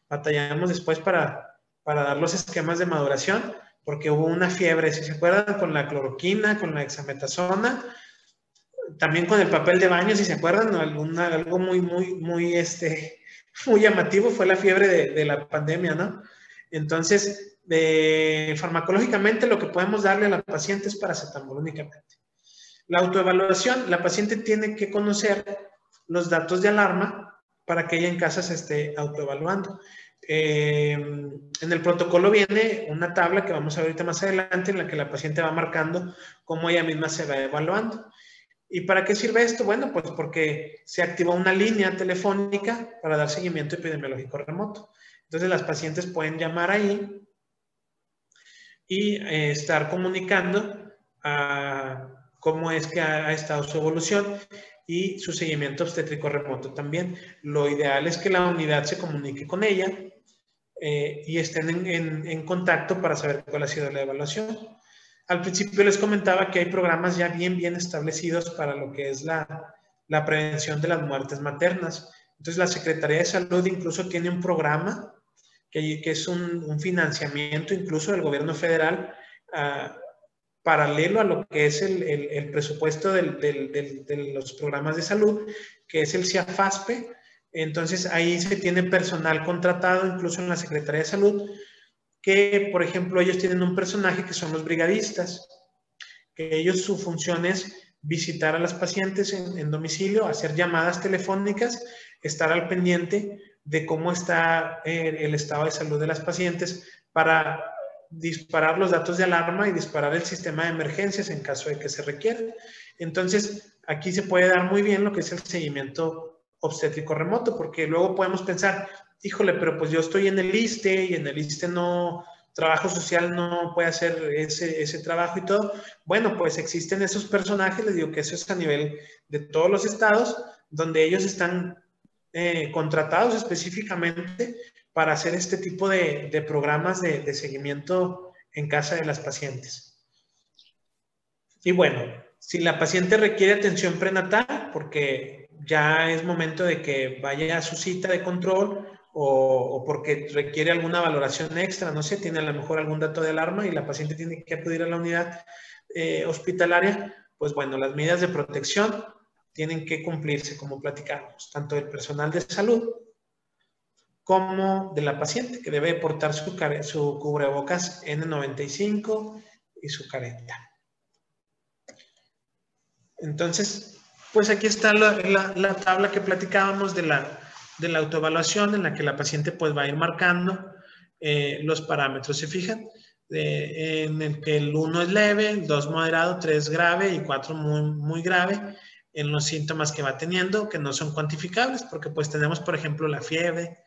Batallamos después para dar los esquemas de maduración, porque hubo una fiebre, si se acuerdan, con la cloroquina, con la dexametasona, también con el papel de baño, si se acuerdan, algo muy llamativo fue la fiebre de la pandemia, ¿no? Entonces, farmacológicamente lo que podemos darle a la paciente es paracetamol únicamente. La autoevaluación: la paciente tiene que conocer los datos de alarma para que ella en casa se esté autoevaluando. En el protocolo viene una tabla que vamos a ver ahorita más adelante, en la que la paciente va marcando cómo ella misma se va evaluando. ¿Y para qué sirve esto? Bueno, pues porque se activó una línea telefónica para dar seguimiento epidemiológico remoto. Entonces las pacientes pueden llamar ahí y estar comunicando cómo es que ha estado su evolución y su seguimiento obstétrico remoto también. Lo ideal es que la unidad se comunique con ella y estén en contacto para saber cuál ha sido la evaluación. Al principio les comentaba que hay programas ya bien establecidos para lo que es la prevención de las muertes maternas. Entonces la Secretaría de Salud incluso tiene un programa que es un financiamiento incluso del gobierno federal paralelo a lo que es el presupuesto de los programas de salud, que es el CIAFASPE. Entonces ahí se tiene personal contratado incluso en la Secretaría de Salud, que por ejemplo ellos tienen un personaje que son los brigadistas, que ellos su función es visitar a las pacientes en domicilio, hacer llamadas telefónicas, estar al pendiente de cómo está el estado de salud de las pacientes para disparar los datos de alarma y disparar el sistema de emergencias en caso de que se requiera. Entonces, aquí se puede dar muy bien lo que es el seguimiento obstétrico remoto, porque luego podemos pensar, híjole, pero pues yo estoy en el ISSSTE y en el ISSSTE no, trabajo social no puede hacer ese trabajo y todo. Bueno, pues existen esos personajes, les digo que eso es a nivel de todos los estados, donde ellos están contratados específicamente para hacer este tipo de programas de seguimiento en casa de las pacientes. Y bueno, si la paciente requiere atención prenatal, porque ya es momento de que vaya a su cita de control o porque requiere alguna valoración extra, no sé, tiene a lo mejor algún dato de alarma y la paciente tiene que acudir a la unidad hospitalaria, pues bueno, las medidas de protección tienen que cumplirse, como platicamos, tanto del personal de salud como de la paciente, que debe portar su cubrebocas N95 y su careta. Entonces, pues aquí está la tabla que platicábamos de la autoevaluación, en la que la paciente pues va a ir marcando los parámetros. ¿Se fijan? En el que el 1 es leve, el 2 moderado, 3 grave y 4 muy, muy grave, en los síntomas que va teniendo, que no son cuantificables, porque pues tenemos, por ejemplo, la fiebre,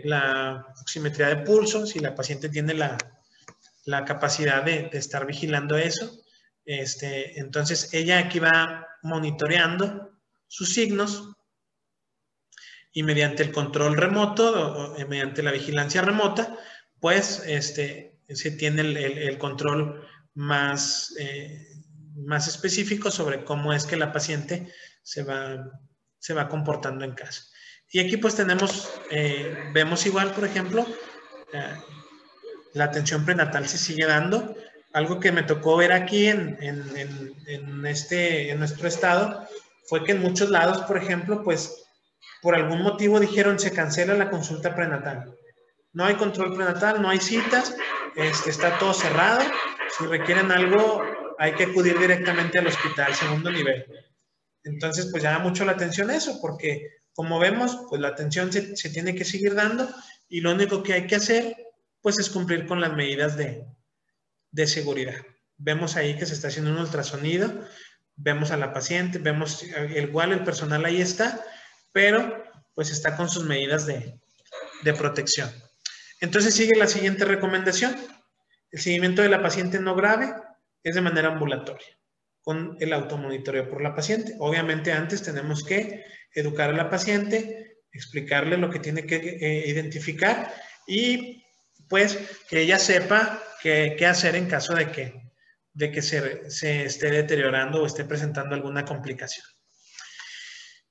la oximetría de pulso, si la paciente tiene la capacidad de estar vigilando eso. Entonces, ella aquí va monitoreando sus signos y mediante el control remoto, o mediante la vigilancia remota, pues se tiene el control más específico sobre cómo es que la paciente se va comportando en casa. Y aquí pues vemos igual, por ejemplo, la atención prenatal se sigue dando. Algo que me tocó ver aquí en nuestro estado fue que en muchos lados, por ejemplo, pues por algún motivo dijeron se cancela la consulta prenatal. No hay control prenatal, no hay citas, está todo cerrado. Si requieren algo, hay que acudir directamente al hospital, segundo nivel. Entonces, pues llama mucho la atención eso, porque como vemos, pues la atención se tiene que seguir dando y lo único que hay que hacer, pues es cumplir con las medidas de seguridad. Vemos ahí que se está haciendo un ultrasonido, vemos a la paciente, vemos igual el personal ahí está, pero pues está con sus medidas de protección. Entonces sigue la siguiente recomendación. El seguimiento de la paciente no grave es de manera ambulatoria, con el automonitoreo por la paciente. Obviamente antes tenemos que educar a la paciente, explicarle lo que tiene que identificar y pues que ella sepa qué hacer en caso de que se esté deteriorando o esté presentando alguna complicación.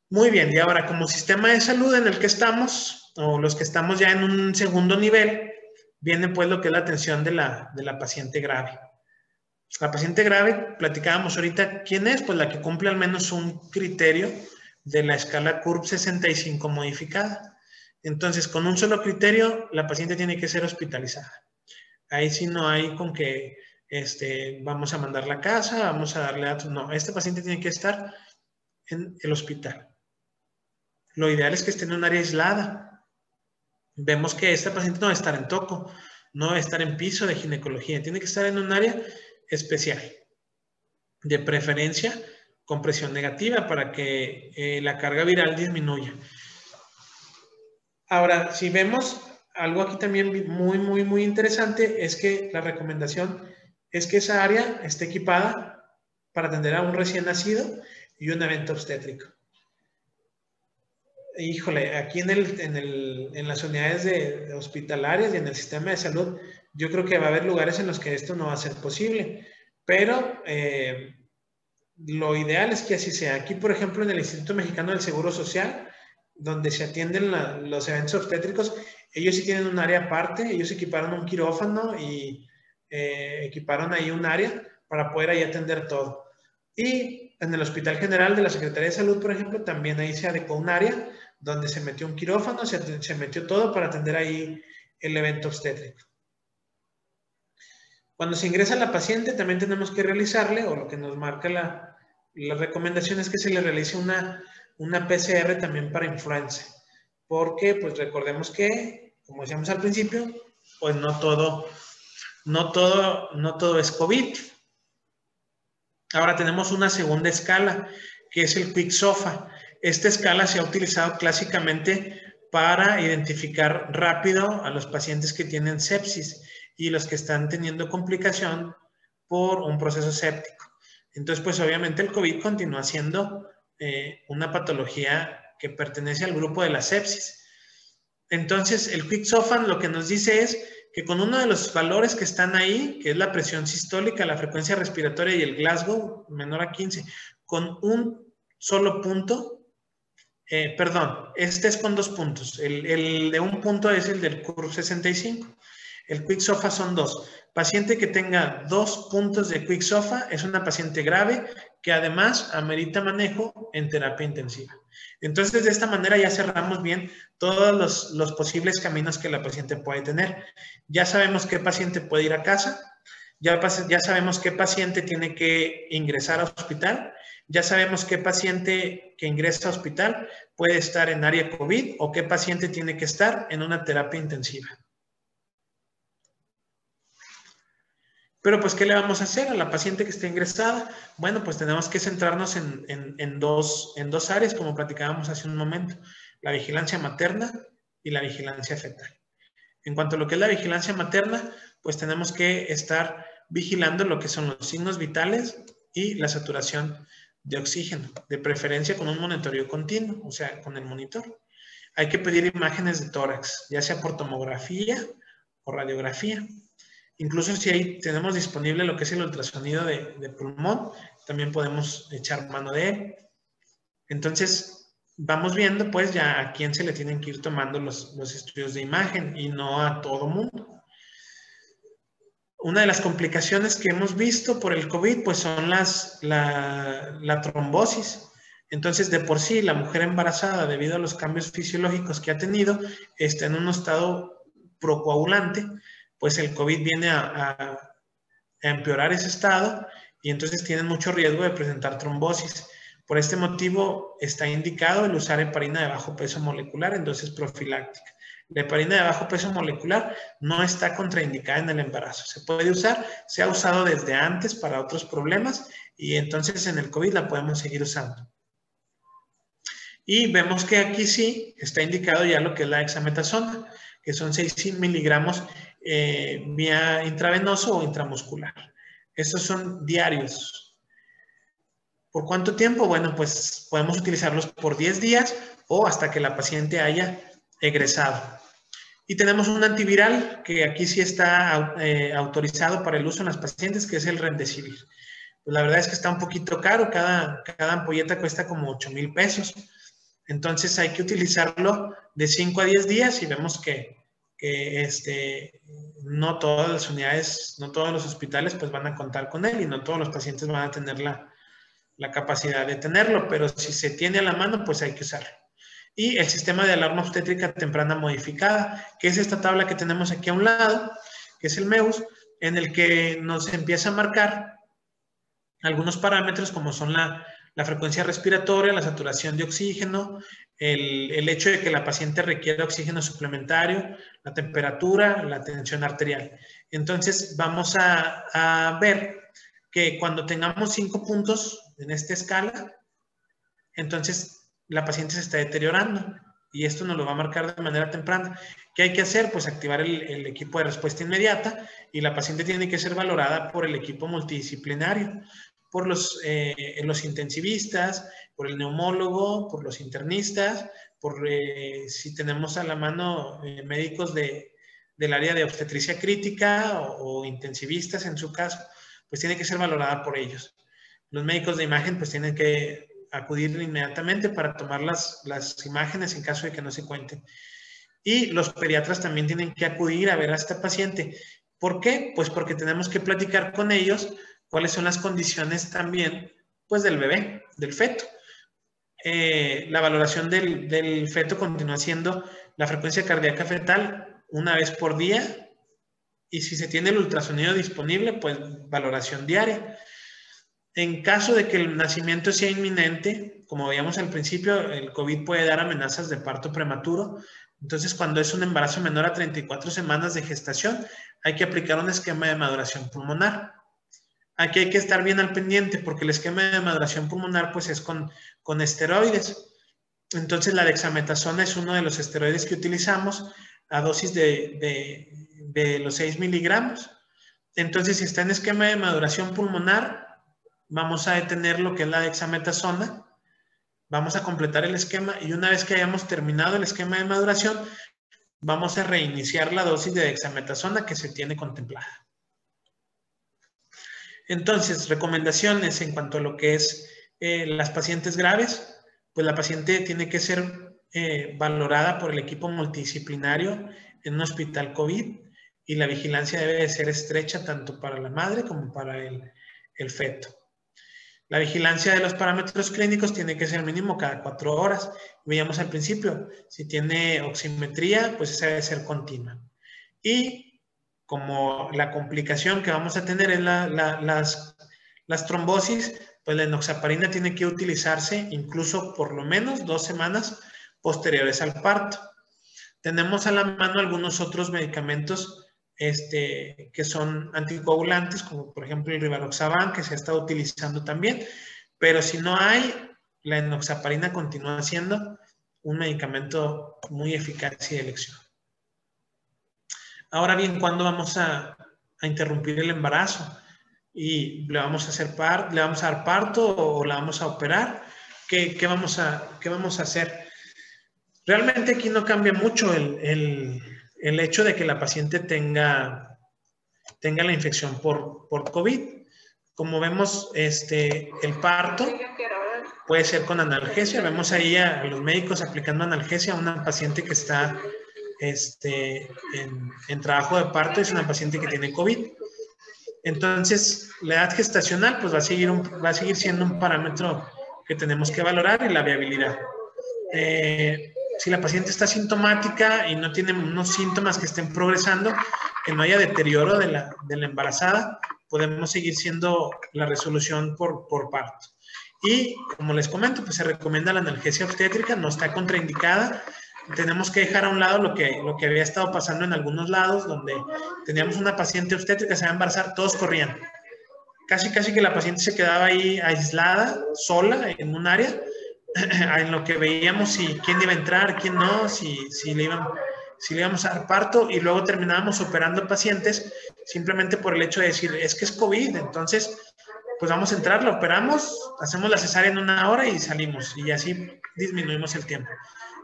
Muy bien, y ahora como sistema de salud en el que estamos, o los que estamos ya en un segundo nivel, viene pues lo que es la atención de la paciente grave. La paciente grave, platicábamos ahorita, ¿quién es? Pues la que cumple al menos un criterio de la escala CURB 65 modificada. Entonces, con un solo criterio, la paciente tiene que ser hospitalizada. Ahí sí no hay con que vamos a mandarla a casa, vamos a darle datos. No, este paciente tiene que estar en el hospital. Lo ideal es que esté en un área aislada. Vemos que esta paciente no va a estar en toco, no va a estar en piso de ginecología, tiene que estar en un área especial, de preferencia con presión negativa para que la carga viral disminuya. Ahora, si vemos algo aquí también muy, muy, muy interesante, es que la recomendación es que esa área esté equipada para atender a un recién nacido y un evento obstétrico. Híjole, aquí en las unidades hospitalarias y en el sistema de salud, yo creo que va a haber lugares en los que esto no va a ser posible, pero lo ideal es que así sea. Aquí, por ejemplo, en el Instituto Mexicano del Seguro Social, donde se atienden los eventos obstétricos, ellos sí tienen un área aparte, ellos equiparon un quirófano y equiparon ahí un área para poder ahí atender todo. Y en el Hospital General de la Secretaría de Salud, por ejemplo, también ahí se adecuó un área donde se metió un quirófano, se metió todo para atender ahí el evento obstétrico. Cuando se ingresa la paciente, también tenemos que realizarle, o lo que nos marca la recomendación es que se le realice una PCR también para influenza. Porque, pues recordemos que, como decíamos al principio, pues no todo es COVID. Ahora tenemos una segunda escala, que es el Quick SOFA. Esta escala se ha utilizado clásicamente para identificar rápido a los pacientes que tienen sepsis y los que están teniendo complicación por un proceso séptico. Entonces, pues obviamente el COVID continúa siendo una patología que pertenece al grupo de la sepsis. Entonces, el Quick SOFA lo que nos dice es que con uno de los valores que están ahí, que es la presión sistólica, la frecuencia respiratoria y el Glasgow menor a 15, con un solo punto. Perdón, este es con 2 puntos. El de 1 punto es el del CUR 65. El Quick SOFA son 2. Paciente que tenga 2 puntos de Quick SOFA es una paciente grave que además amerita manejo en terapia intensiva. Entonces, de esta manera ya cerramos bien todos los posibles caminos que la paciente puede tener. Ya sabemos qué paciente puede ir a casa, ya sabemos qué paciente tiene que ingresar a hospital, ya sabemos qué paciente que ingresa a hospital puede estar en área COVID o qué paciente tiene que estar en una terapia intensiva. Pero pues, ¿qué le vamos a hacer a la paciente que está ingresada? Bueno, pues tenemos que centrarnos en dos áreas, como platicábamos hace un momento, la vigilancia materna y la vigilancia fetal. En cuanto a lo que es la vigilancia materna, pues tenemos que estar vigilando lo que son los signos vitales y la saturación de oxígeno, de preferencia con un monitoreo continuo, o sea, con el monitor. Hay que pedir imágenes de tórax, ya sea por tomografía o radiografía. Incluso si ahí tenemos disponible lo que es el ultrasonido de pulmón, también podemos echar mano de él. Entonces, vamos viendo pues ya a quién se le tienen que ir tomando los estudios de imagen y no a todo mundo. Una de las complicaciones que hemos visto por el COVID pues son la trombosis. Entonces, de por sí, la mujer embarazada, debido a los cambios fisiológicos que ha tenido, está en un estado procoagulante, pues el COVID viene a empeorar ese estado y entonces tienen mucho riesgo de presentar trombosis. Por este motivo está indicado el usar heparina de bajo peso molecular en dosis profiláctica. La heparina de bajo peso molecular no está contraindicada en el embarazo. Se puede usar, se ha usado desde antes para otros problemas y entonces en el COVID la podemos seguir usando. Y vemos que aquí sí está indicado ya lo que es la dexametasona, que son 6 miligramos vía intravenoso o intramuscular. Estos son diarios. ¿Por cuánto tiempo? Bueno, pues podemos utilizarlos por 10 días o hasta que la paciente haya egresado. Y tenemos un antiviral que aquí sí está autorizado para el uso en las pacientes, que es el Remdesivir. Pues la verdad es que está un poquito caro, cada ampolleta cuesta como 8,000 pesos. Entonces hay que utilizarlo de 5 a 10 días y vemos que no todas las unidades, no todos los hospitales pues van a contar con él y no todos los pacientes van a tener la capacidad de tenerlo, pero si se tiene a la mano pues hay que usarlo. Y el sistema de alarma obstétrica temprana modificada, que es esta tabla que tenemos aquí a un lado, que es el MEUS, en el que nos empieza a marcar algunos parámetros como son la frecuencia respiratoria, la saturación de oxígeno, el hecho de que la paciente requiera oxígeno suplementario, la temperatura, la tensión arterial. Entonces, vamos a ver que cuando tengamos 5 puntos en esta escala, entonces la paciente se está deteriorando y esto nos lo va a marcar de manera temprana. ¿Qué hay que hacer? Pues activar el equipo de respuesta inmediata y la paciente tiene que ser valorada por el equipo multidisciplinario, por los intensivistas, por el neumólogo, por los internistas, por si tenemos a la mano médicos del área de obstetricia crítica o intensivistas en su caso, pues tiene que ser valorada por ellos. Los médicos de imagen pues tienen que acudir inmediatamente para tomar las imágenes en caso de que no se cuenten. Y los pediatras también tienen que acudir a ver a esta paciente. ¿Por qué? Pues porque tenemos que platicar con ellos cuáles son las condiciones también pues del bebé, del feto. La valoración del feto continúa siendo la frecuencia cardíaca fetal una vez por día y si se tiene el ultrasonido disponible, pues valoración diaria. En caso de que el nacimiento sea inminente, como veíamos al principio, el COVID puede dar amenazas de parto prematuro. Entonces, cuando es un embarazo menor a 34 semanas de gestación, hay que aplicar un esquema de maduración pulmonar. Aquí hay que estar bien al pendiente porque el esquema de maduración pulmonar pues es con esteroides. Entonces, la dexametasona es uno de los esteroides que utilizamos a dosis de los 6 miligramos. Entonces, si está en esquema de maduración pulmonar, vamos a detener lo que es la dexametasona, vamos a completar el esquema y una vez que hayamos terminado el esquema de maduración, vamos a reiniciar la dosis de dexametasona que se tiene contemplada. Entonces, recomendaciones en cuanto a lo que es Las pacientes graves, pues la paciente tiene que ser valorada por el equipo multidisciplinario en un hospital COVID y la vigilancia debe de ser estrecha tanto para la madre como para el feto. La vigilancia de los parámetros clínicos tiene que ser mínimo cada 4 horas. Veíamos al principio, si tiene oximetría, pues esa debe ser continua. Y como la complicación que vamos a tener es las trombosis, pues la enoxaparina tiene que utilizarse incluso por lo menos 2 semanas posteriores al parto. Tenemos a la mano algunos otros medicamentos que son anticoagulantes, como por ejemplo el rivaroxaban, que se ha estado utilizando también, pero si no hay, la enoxaparina continúa siendo un medicamento muy eficaz y de elección. Ahora bien, ¿cuándo vamos a interrumpir el embarazo? ¿Y le vamos a dar parto o la vamos a operar? ¿Qué vamos a hacer? Realmente aquí no cambia mucho el hecho de que la paciente tenga la infección por COVID. Como vemos, el parto puede ser con analgesia. Vemos ahí a los médicos aplicando analgesia a una paciente que está en trabajo de parto. Es una paciente que tiene COVID. Entonces, la edad gestacional pues va a seguir siendo un parámetro que tenemos que valorar, y la viabilidad. Si la paciente está sintomática y no tiene unos síntomas que estén progresando, que no haya deterioro de la embarazada, podemos seguir siendo la resolución por parto. Y como les comento, pues se recomienda la analgesia obstétrica, no está contraindicada. Tenemos que dejar a un lado lo que había estado pasando en algunos lados, donde teníamos una paciente obstétrica, se va a embarazar, todos corrían. Casi que la paciente se quedaba ahí aislada, sola, en un área, en lo que veíamos quién iba a entrar, quién no, si le íbamos a dar parto, y luego terminábamos operando pacientes simplemente por el hecho de decir, es que es COVID, entonces pues vamos a entrar, la operamos, hacemos la cesárea en 1 hora y salimos, y así disminuimos el tiempo.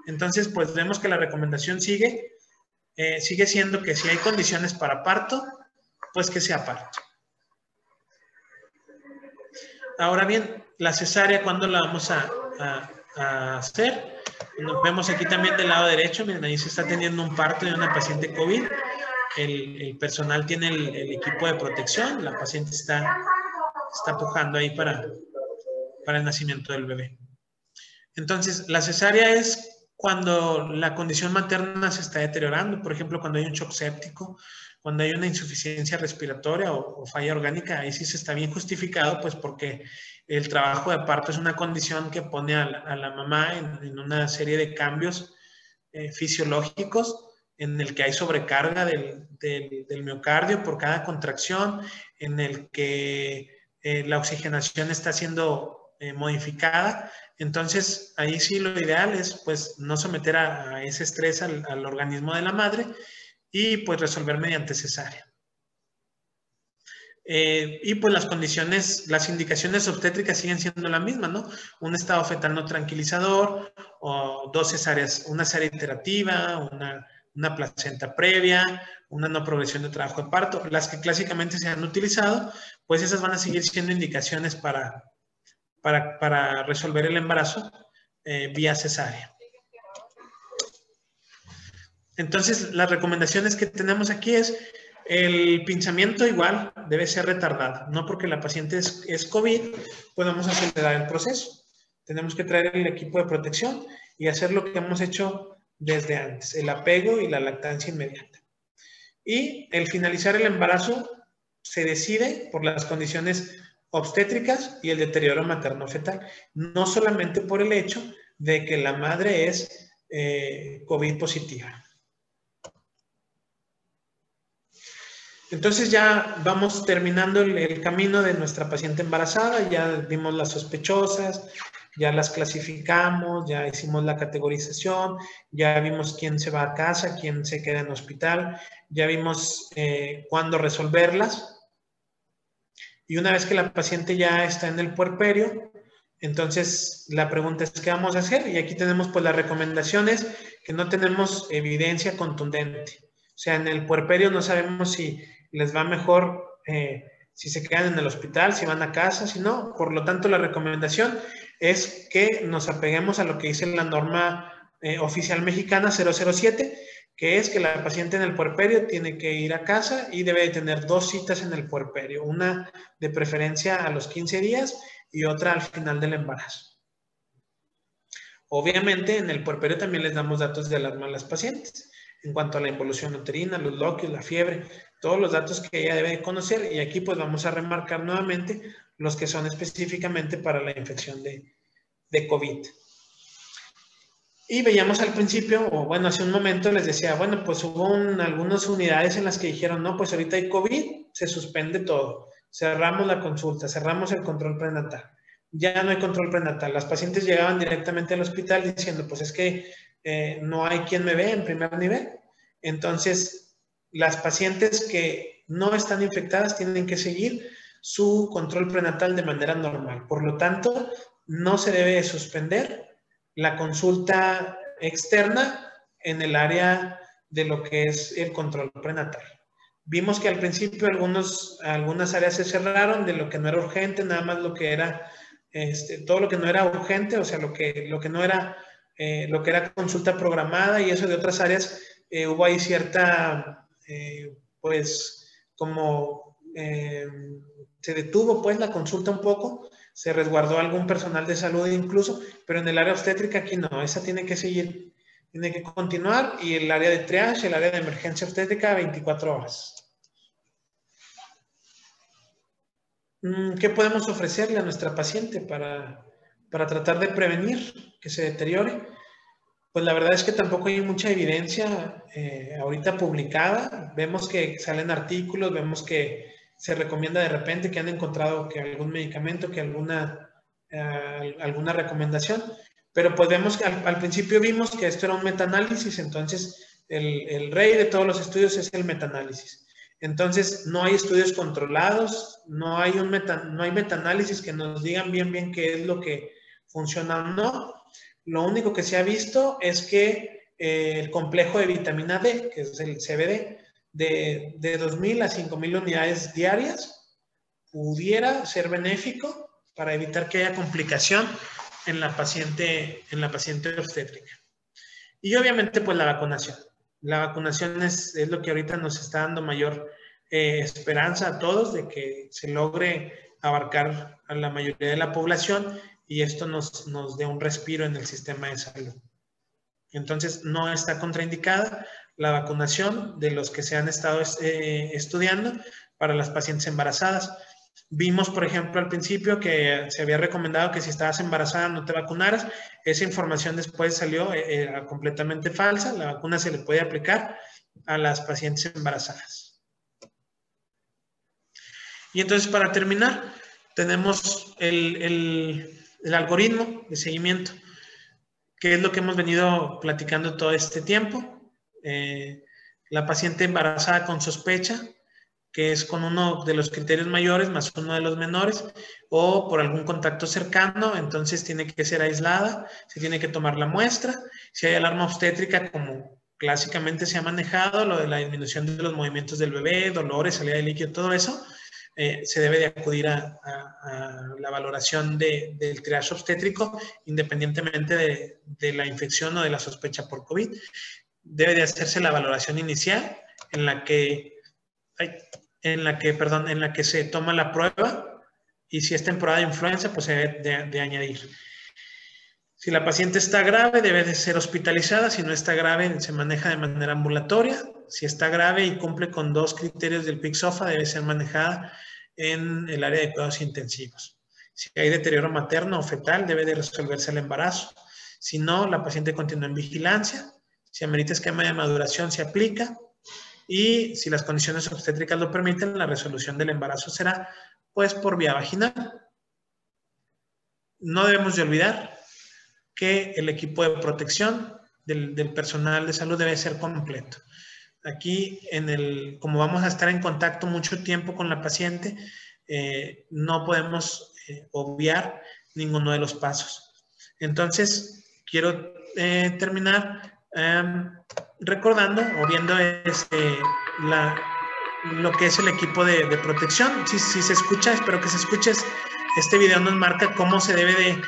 Entonces pues vemos que la recomendación sigue siendo que si hay condiciones para parto, pues que sea parto. Ahora bien, la cesárea, ¿cuándo la vamos a hacer? Nos vemos aquí también del lado derecho, miren, ahí se está teniendo un parto de una paciente COVID. El personal tiene el equipo de protección, la paciente está pujando ahí para el nacimiento del bebé. Entonces, la cesárea es cuando la condición materna se está deteriorando, por ejemplo, cuando hay un shock séptico, cuando hay una insuficiencia respiratoria o falla orgánica, ahí sí se está bien justificado, pues porque el trabajo de parto es una condición que pone a la mamá en una serie de cambios fisiológicos, en el que hay sobrecarga del miocardio por cada contracción, en el que la oxigenación está siendo modificada. Entonces, ahí sí lo ideal es pues no someter a ese estrés al organismo de la madre y pues resolver mediante cesárea. Y pues las indicaciones obstétricas siguen siendo la misma, ¿no? Un estado fetal no tranquilizador, o 2 cesáreas, una cesárea iterativa, una placenta previa, una no progresión de trabajo de parto. Las que clásicamente se han utilizado, pues esas van a seguir siendo indicaciones para resolver el embarazo vía cesárea. Entonces, las recomendaciones que tenemos aquí es el pinzamiento igual debe ser retardado. No porque la paciente es COVID, podemos acelerar el proceso. Tenemos que traer el equipo de protección y hacer lo que hemos hecho desde antes, el apego y la lactancia inmediata. Y el finalizar el embarazo se decide por las condiciones obstétricas y el deterioro materno-fetal, no solamente por el hecho de que la madre es COVID positiva. Entonces ya vamos terminando el camino de nuestra paciente embarazada, ya vimos las sospechosas, ya las clasificamos, ya hicimos la categorización, ya vimos quién se va a casa, quién se queda en hospital, ya vimos cuándo resolverlas. Y una vez que la paciente ya está en el puerperio, entonces la pregunta es, ¿qué vamos a hacer? Y aquí tenemos pues las recomendaciones, que no tenemos evidencia contundente. O sea, en el puerperio no sabemos si les va mejor si se quedan en el hospital, si van a casa, si no. Por lo tanto, la recomendación es que nos apeguemos a lo que dice la norma oficial mexicana 007, que es que la paciente en el puerperio tiene que ir a casa y debe de tener 2 citas en el puerperio, una de preferencia a los 15 días y otra al final del embarazo. Obviamente, en el puerperio también les damos datos de alarma a las pacientes en cuanto a la involución uterina, los loquios, la fiebre, todos los datos que ella debe de conocer, y aquí pues vamos a remarcar nuevamente los que son específicamente para la infección de COVID. Y veíamos al principio, o bueno, hace un momento les decía, bueno, pues hubo algunas unidades en las que dijeron, no, pues ahorita hay COVID, se suspende todo, cerramos la consulta, cerramos el control prenatal. Ya no hay control prenatal. Las pacientes llegaban directamente al hospital diciendo, pues es que no hay quien me ve en primer nivel. Entonces, las pacientes que no están infectadas tienen que seguir su control prenatal de manera normal. Por lo tanto, no se debe suspender la consulta externa en el área de lo que es el control prenatal. Vimos que al principio algunas áreas se cerraron de lo que no era urgente, nada más lo que era todo lo que no era urgente, o sea, lo que no era, lo que era consulta programada, y eso de otras áreas, hubo ahí cierta, pues, como se detuvo pues la consulta un poco, se resguardó algún personal de salud incluso, pero en el área obstétrica aquí no, esa tiene que seguir, tiene que continuar, y el área de triage, el área de emergencia obstétrica, 24 horas. ¿Qué podemos ofrecerle a nuestra paciente para tratar de prevenir que se deteriore? Pues la verdad es que tampoco hay mucha evidencia ahorita publicada. Vemos que salen artículos, vemos que se recomienda de repente que han encontrado que algún medicamento, que alguna recomendación, pero pues vemos que al principio vimos que esto era un metaanálisis, entonces el rey de todos los estudios es el metaanálisis. Entonces, no hay estudios controlados, no hay metaanálisis que nos digan bien qué es lo que funciona o no. Lo único que se ha visto es que el complejo de vitamina D, que es el CBD, de 2.000 a 5.000 unidades diarias, pudiera ser benéfico para evitar que haya complicación en la paciente obstétrica. Y obviamente, pues la vacunación. La vacunación es lo que ahorita nos está dando mayor esperanza a todos de que se logre abarcar a la mayoría de la población y esto nos dé un respiro en el sistema de salud. Entonces, no está contraindicada la vacunación de los que se han estado estudiando para las pacientes embarazadas. Vimos, por ejemplo, al principio que se había recomendado que si estabas embarazada no te vacunaras. Esa información después salió completamente falsa. La vacuna se le puede aplicar a las pacientes embarazadas. Y entonces, para terminar, tenemos el algoritmo de seguimiento, que es lo que hemos venido platicando todo este tiempo. La paciente embarazada con sospecha, que es con uno de los criterios mayores más uno de los menores, o por algún contacto cercano, entonces tiene que ser aislada, se tiene que tomar la muestra. Si hay alarma obstétrica, como clásicamente se ha manejado, lo de la disminución de los movimientos del bebé, dolores, salida de líquido, todo eso, se debe de acudir a la valoración del triage obstétrico, independientemente de la infección o de la sospecha por COVID. Debe de hacerse la valoración inicial en la que se toma la prueba, y si es temporada de influenza, pues se debe de añadir. Si la paciente está grave, debe de ser hospitalizada. Si no está grave, se maneja de manera ambulatoria. Si está grave y cumple con 2 criterios del PIC-SOFA, debe ser manejada en el área de cuidados intensivos. Si hay deterioro materno o fetal, debe de resolverse el embarazo. Si no, la paciente continúa en vigilancia. Si amerita esquema de maduración, se aplica. Y si las condiciones obstétricas lo permiten, la resolución del embarazo será pues por vía vaginal. No debemos de olvidar que el equipo de protección del personal de salud debe ser completo. Aquí, como vamos a estar en contacto mucho tiempo con la paciente, no podemos obviar ninguno de los pasos. Entonces, quiero terminar recordando o viendo lo que es el equipo de protección. Si se escucha, espero que se escuche. Este video nos marca cómo se debe de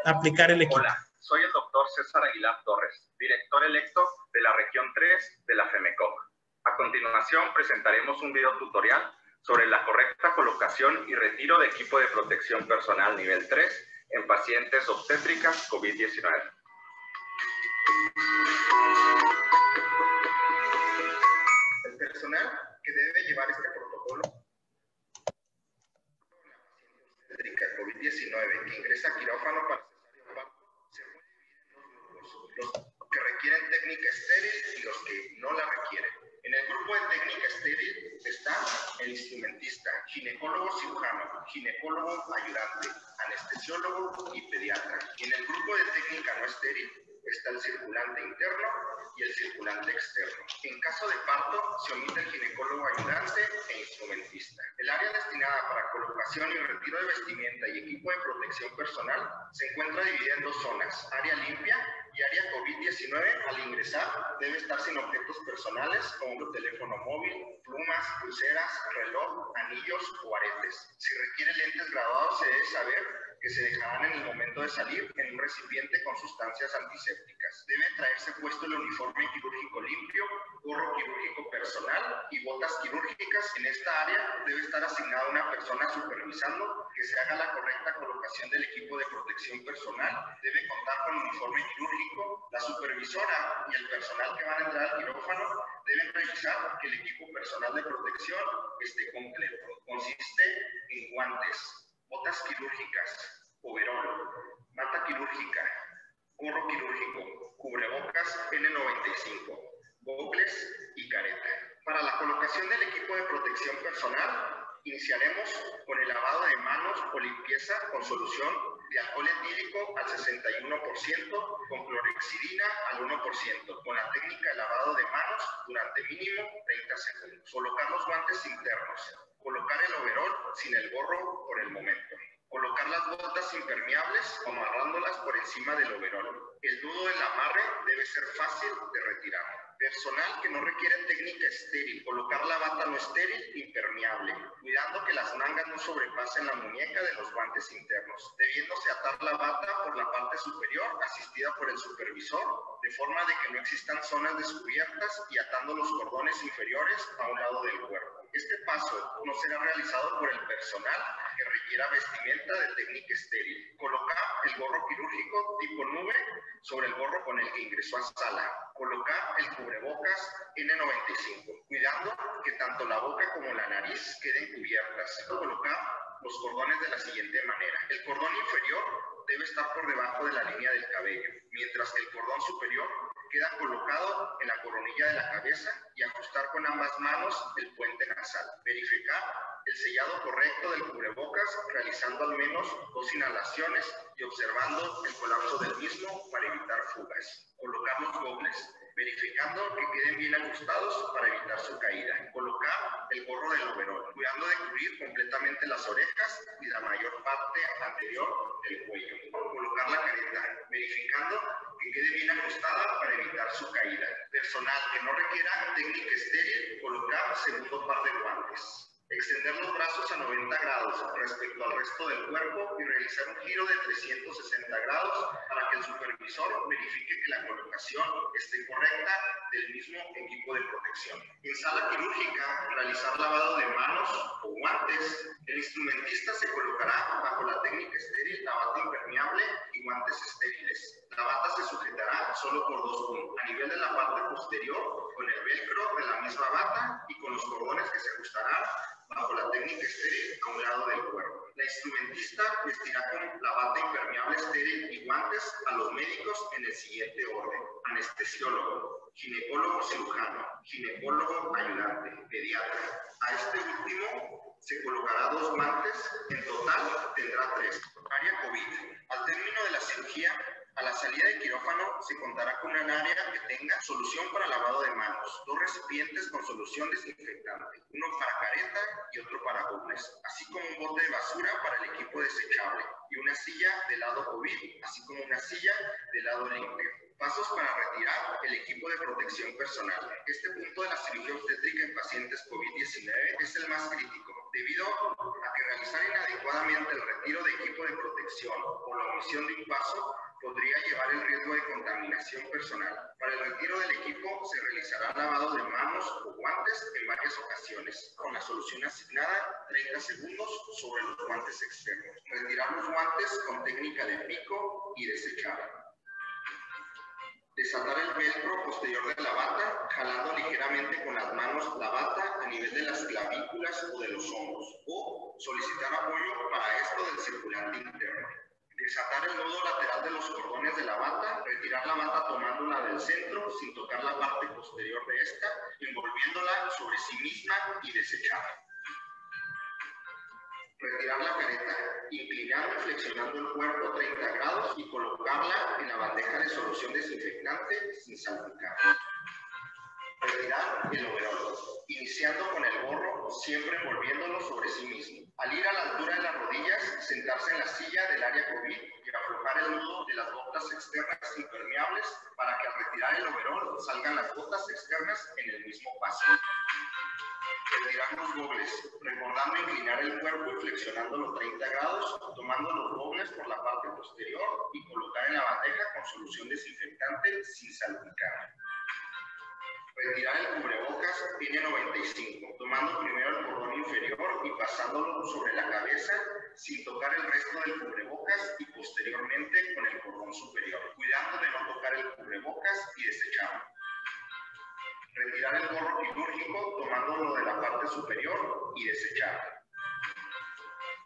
aplicar el equipo. Hola, soy el doctor César Aguilar Torres, director electo de la región 3 de la FEMECOC. A continuación presentaremos un video tutorial sobre la correcta colocación y retiro de equipo de protección personal nivel 3 en pacientes obstétricas COVID-19. El personal que debe llevar este protocolo obstétrica COVID-19 que ingresa a quirófano para cesárea o parto se puede dividir en dos grupos, los que requieren técnica estéril y los que no la requieren. En el grupo de técnica estéril está el instrumentista, ginecólogo cirujano, ginecólogo ayudante, anestesiólogo y pediatra. Y en el grupo de técnica no estéril está el circulante interno y el circulante externo. En caso de parto, se omite el ginecólogo ayudante e instrumentista. El área destinada para colocación y retiro de vestimenta y equipo de protección personal se encuentra dividida en dos zonas, área limpia y área COVID-19. Al ingresar, debe estar sin objetos personales como teléfono móvil, plumas, pulseras, reloj, anillos o aretes. Si requiere lentes graduados, se debe saber que se dejarán en el momento de salir en un recipiente con sustancias antisépticas. Debe traerse puesto el uniforme quirúrgico limpio, gorro quirúrgico personal y botas quirúrgicas. En esta área debe estar asignada una persona supervisando que se haga la correcta colocación del equipo de protección personal. Debe contar con uniforme quirúrgico. La supervisora y el personal que van a entrar al quirófano deben revisar que el equipo personal de protección esté completo. Consiste en guantes, botas quirúrgicas, overol, bata quirúrgica, gorro quirúrgico, cubrebocas N95, gogles y careta. Para la colocación del equipo de protección personal, iniciaremos con el lavado de manos o limpieza con solución de alcohol etílico al 61%, con clorhexidina al 1%, con la técnica de lavado de manos durante mínimo 30 segundos. Colocar los guantes internos. Colocar el overol sin el gorro por el momento. Colocar las botas impermeables amarrándolas por encima del overol. El nudo del amarre debe ser fácil de retirar. Personal que no requiere técnica estéril. Colocar la bata no estéril impermeable, cuidando que las mangas no sobrepasen la muñeca de los guantes internos, debiéndose atar la bata por la parte superior, asistida por el supervisor, de forma de que no existan zonas descubiertas y atando los cordones inferiores a un lado del cuerpo. Este paso no será realizado por el personal que requiera vestimenta de técnica estéril. Colocar el gorro quirúrgico tipo nube sobre el gorro con el que ingresó a sala. Colocar el cubrebocas N95, cuidando que tanto la boca como la nariz queden cubiertas. Colocar los cordones de la siguiente manera. El cordón inferior debe estar por debajo de la línea del cabello, mientras que el cordón superior queda colocado en la coronilla de la cabeza y ajustar con ambas manos el puente nasal. Verificar el sellado correcto del cubrebocas realizando al menos 2 inhalaciones y observando el colapso del mismo para evitar fugas. Colocar los gogles, verificando que queden bien ajustados para evitar su caída. Colocar el gorro del overol, cuidando de cubrir completamente las orejas y la mayor parte anterior del cuello. Colocar la careta, verificando que quede bien ajustada para evitar su caída. Personal que no requiera técnica estéril, colocar segundo par de guantes. Extender los brazos a 90 grados respecto al resto del cuerpo y realizar un giro de 360 grados para que el supervisor verifique que la colocación esté correcta del mismo equipo de protección. En sala quirúrgica, realizar lavado de manos o guantes. El instrumentista se colocará bajo la técnica estéril la bata impermeable y guantes estériles. La bata se sujetará solo por 2 puntos, a nivel de la parte posterior, con el velcro de la misma bata y con los cordones que se ajustarán bajo la técnica estéril a un lado del cuerpo. La instrumentista vestirá con la bata impermeable estéril y guantes a los médicos en el siguiente orden: anestesiólogo, ginecólogo cirujano, ginecólogo ayudante, pediatra. A este último se colocará 2 guantes, en total tendrá 3. Área COVID. Al término de la cirugía, a la salida de quirófano se contará con un área que tenga solución para lavado de manos, 2 recipientes con solución desinfectante, uno para careta y otro para gogles, así como un bote de basura para el equipo desechable y una silla del lado COVID, así como una silla del lado limpio. Pasos para retirar el equipo de protección personal. Este punto de la cirugía obstétrica en pacientes COVID-19 es el más crítico, debido a que realizar inadecuadamente el retiro de equipo de protección o la omisión de un paso podría llevar el riesgo de contaminación personal. Para el retiro del equipo se realizará lavado de manos o guantes en varias ocasiones, con la solución asignada 30 segundos sobre los guantes externos. Retirar los guantes con técnica de pico y desechar. Desatar el velcro posterior de la bata, jalando ligeramente con las manos la bata a nivel de las clavículas o de los hombros, o solicitar apoyo para esto del circulante interno. Desatar el nudo lateral de los cordones de la bata, retirar la bata tomándola del centro sin tocar la parte posterior de esta, envolviéndola sobre sí misma y desecharla. Retirar la careta, inclinando y flexionando el cuerpo 30 grados y colocarla en la bandeja de solución desinfectante sin salpicar. Retirar el overol, iniciando con el gorro, siempre envolviéndolo sobre sí mismo. Al ir a la altura de las rodillas, sentarse en la silla del área COVID y aflojar el nudo de las botas externas impermeables para que al retirar el overol salgan las botas externas en el mismo paso. Retirar los dobles, recordando inclinar el cuerpo y flexionándolo 30 grados, tomando los dobles por la parte posterior y colocar en la bandeja con solución desinfectante sin salpicar. Retirar el cubrebocas N95, tomando primero el cordón inferior y pasándolo sobre la cabeza sin tocar el resto del cubrebocas y posteriormente con el cordón superior, cuidando de no tocar el cubrebocas y desecharlo. Retirar el gorro quirúrgico tomándolo de la parte superior y desecharlo.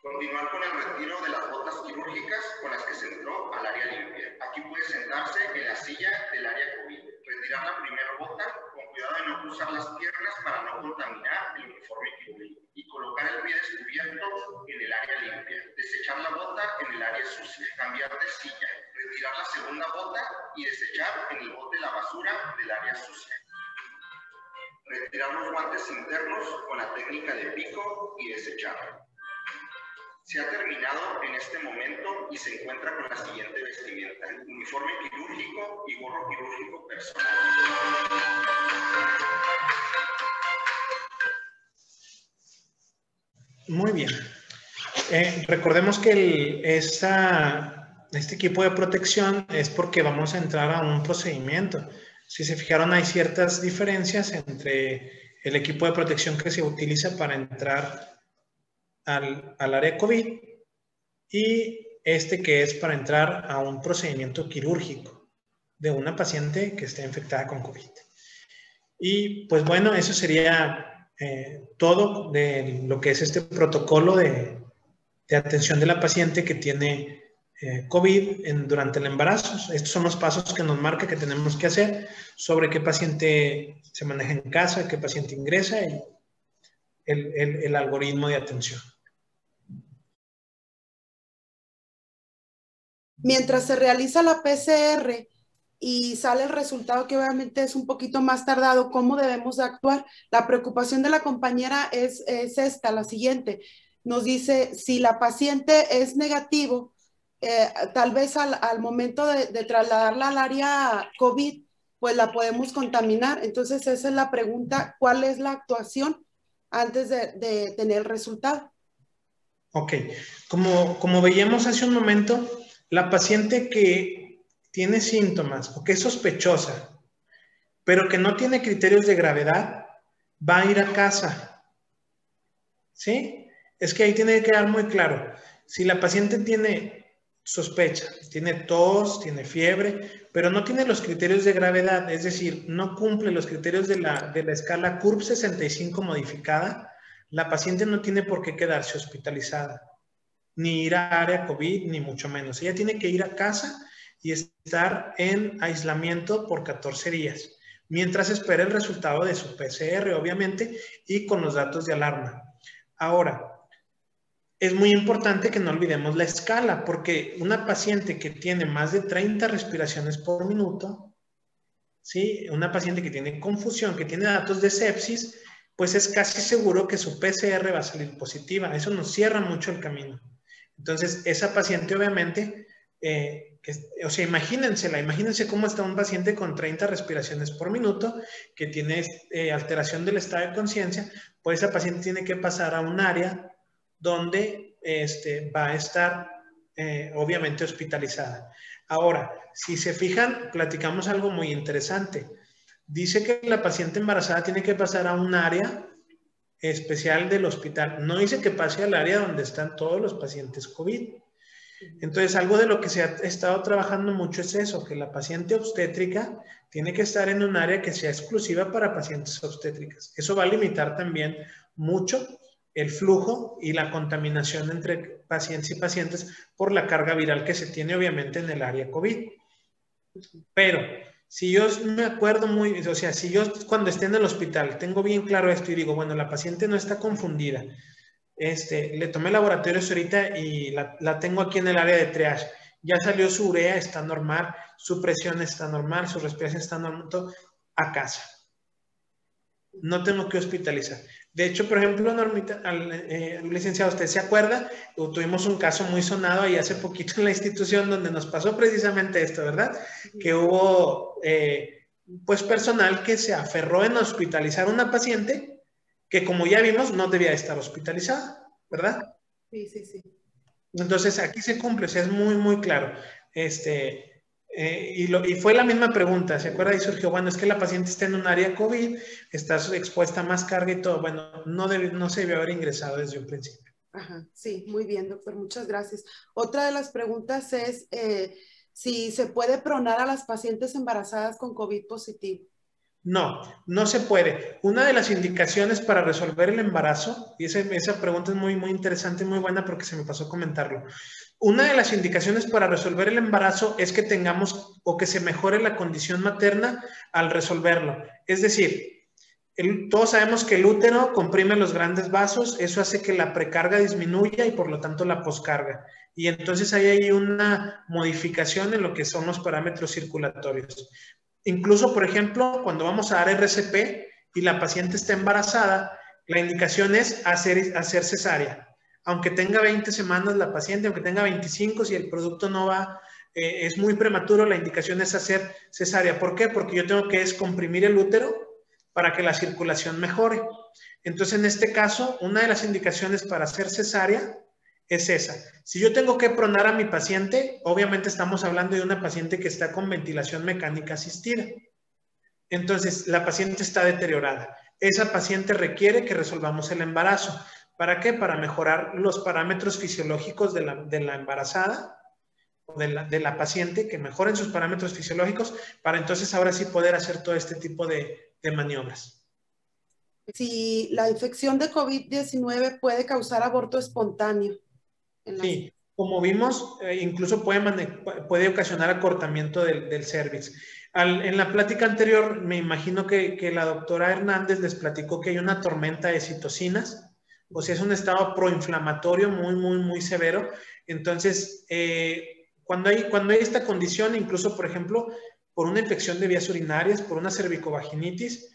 Continuar con el retiro de las botas quirúrgicas con las que se entró al área limpia. Aquí puede sentarse en la silla del área COVID. Retirar la primera bota con cuidado de no cruzar las piernas para no contaminar el uniforme quirúrgico y colocar el pie descubierto en el área limpia. Desechar la bota en el área sucia. Cambiar de silla. Retirar la segunda bota y desechar en el bote de la basura del área sucia. Retirar los guantes internos con la técnica de pico y desechar. Se ha terminado en este momento y se encuentra con la siguiente vestimenta: uniforme quirúrgico y gorro quirúrgico personal. Muy bien. Recordemos que este equipo de protección es porque vamos a entrar a un procedimiento. Si se fijaron, hay ciertas diferencias entre el equipo de protección que se utiliza para entrar al área COVID y este que es para entrar a un procedimiento quirúrgico de una paciente que esté infectada con COVID. Y pues bueno, eso sería todo de lo que es este protocolo de atención de la paciente que tiene COVID durante el embarazo. Estos son los pasos que nos marca que tenemos que hacer sobre qué paciente se maneja en casa, qué paciente ingresa y el algoritmo de atención. Mientras se realiza la PCR y sale el resultado, que obviamente es un poquito más tardado, ¿cómo debemos de actuar? La preocupación de la compañera es esta, la siguiente. Nos dice, si la paciente es negativo, tal vez al momento de trasladarla al área COVID, pues la podemos contaminar. Entonces esa es la pregunta, ¿cuál es la actuación antes de tener el resultado? Ok, como veíamos hace un momento, la paciente que tiene síntomas o que es sospechosa, pero que no tiene criterios de gravedad, va a ir a casa. ¿Sí? Es que ahí tiene que quedar muy claro. Si la paciente tiene sospecha, tiene tos, tiene fiebre, pero no tiene los criterios de gravedad, es decir, no cumple los criterios de la escala CURB 65 modificada, la paciente no tiene por qué quedarse hospitalizada, ni ir a área COVID, ni mucho menos. Ella tiene que ir a casa y estar en aislamiento por 14 días, mientras espera el resultado de su PCR, obviamente, y con los datos de alarma. Ahora, es muy importante que no olvidemos la escala, porque una paciente que tiene más de 30 respiraciones por minuto, ¿sí? Una paciente que tiene confusión, que tiene datos de sepsis, pues es casi seguro que su PCR va a salir positiva. Eso nos cierra mucho el camino. Entonces, esa paciente obviamente que o sea, imagínense cómo está un paciente con 30 respiraciones por minuto, que tiene alteración del estado de conciencia, pues esa paciente tiene que pasar a un área donde va a estar obviamente hospitalizada. Ahora, si se fijan, platicamos algo muy interesante. Dice que la paciente embarazada tiene que pasar a un área especial del hospital. No dice que pase al área donde están todos los pacientes COVID. Entonces, algo de lo que se ha estado trabajando mucho es eso, que la paciente obstétrica tiene que estar en un área que sea exclusiva para pacientes obstétricas. Eso va a limitar también mucho el flujo y la contaminación entre pacientes y pacientes por la carga viral que se tiene obviamente en el área COVID. Pero si yo me acuerdo o sea, si yo cuando esté en el hospital tengo bien claro esto y digo, bueno, la paciente no está confundida, le tomé laboratorios ahorita y la tengo aquí en el área de triage, ya salió su urea, está normal, su presión está normal, su respiración está normal, todo, a casa. No tengo que hospitalizar. De hecho, por ejemplo, Normita, licenciado, ¿usted se acuerda? Tuvimos un caso muy sonado ahí hace poquito en la institución donde nos pasó precisamente esto, ¿verdad? Que hubo, pues, personal que se aferró en hospitalizar a una paciente que, como ya vimos, no debía estar hospitalizada, ¿verdad? Sí, sí, sí. Entonces, aquí se cumple, o sea, es muy, muy claro. Y fue la misma pregunta, ¿se acuerda? Y surgió, bueno, es que la paciente está en un área COVID, está expuesta a más carga y todo. Bueno, no se debió haber ingresado desde un principio. Ajá, sí, muy bien, doctor, muchas gracias. Otra de las preguntas es si se puede pronar a las pacientes embarazadas con COVID positivo. No, no se puede. Una de las indicaciones para resolver el embarazo, y esa pregunta es muy, muy interesante y muy buena porque se me pasó comentarlo. Una de las indicaciones para resolver el embarazo es que tengamos o que se mejore la condición materna al resolverlo. Es decir, todos sabemos que el útero comprime los grandes vasos, eso hace que la precarga disminuya y por lo tanto la poscarga. Y entonces hay ahí una modificación en lo que son los parámetros circulatorios. Incluso, por ejemplo, cuando vamos a dar RCP y la paciente está embarazada, la indicación es hacer cesárea. Aunque tenga 20 semanas la paciente, aunque tenga 25, si el producto no va, es muy prematuro, la indicación es hacer cesárea. ¿Por qué? Porque yo tengo que descomprimir el útero para que la circulación mejore. Entonces, en este caso, una de las indicaciones para hacer cesárea es esa. Si yo tengo que pronar a mi paciente, obviamente estamos hablando de una paciente que está con ventilación mecánica asistida. Entonces, la paciente está deteriorada. Esa paciente requiere que resolvamos el embarazo. ¿Para qué? Para mejorar los parámetros fisiológicos de la embarazada o de la paciente, que mejoren sus parámetros fisiológicos, para entonces ahora sí poder hacer todo este tipo de maniobras. Si la infección de COVID-19 puede causar aborto espontáneo. Sí, como vimos, incluso puede ocasionar acortamiento del cervix. En la plática anterior, me imagino que la doctora Hernández les platicó que hay una tormenta de citocinas, o sea, es un estado proinflamatorio muy, muy, muy severo. Entonces, cuando hay esta condición, incluso, por ejemplo, por una infección de vías urinarias, por una cervicovaginitis,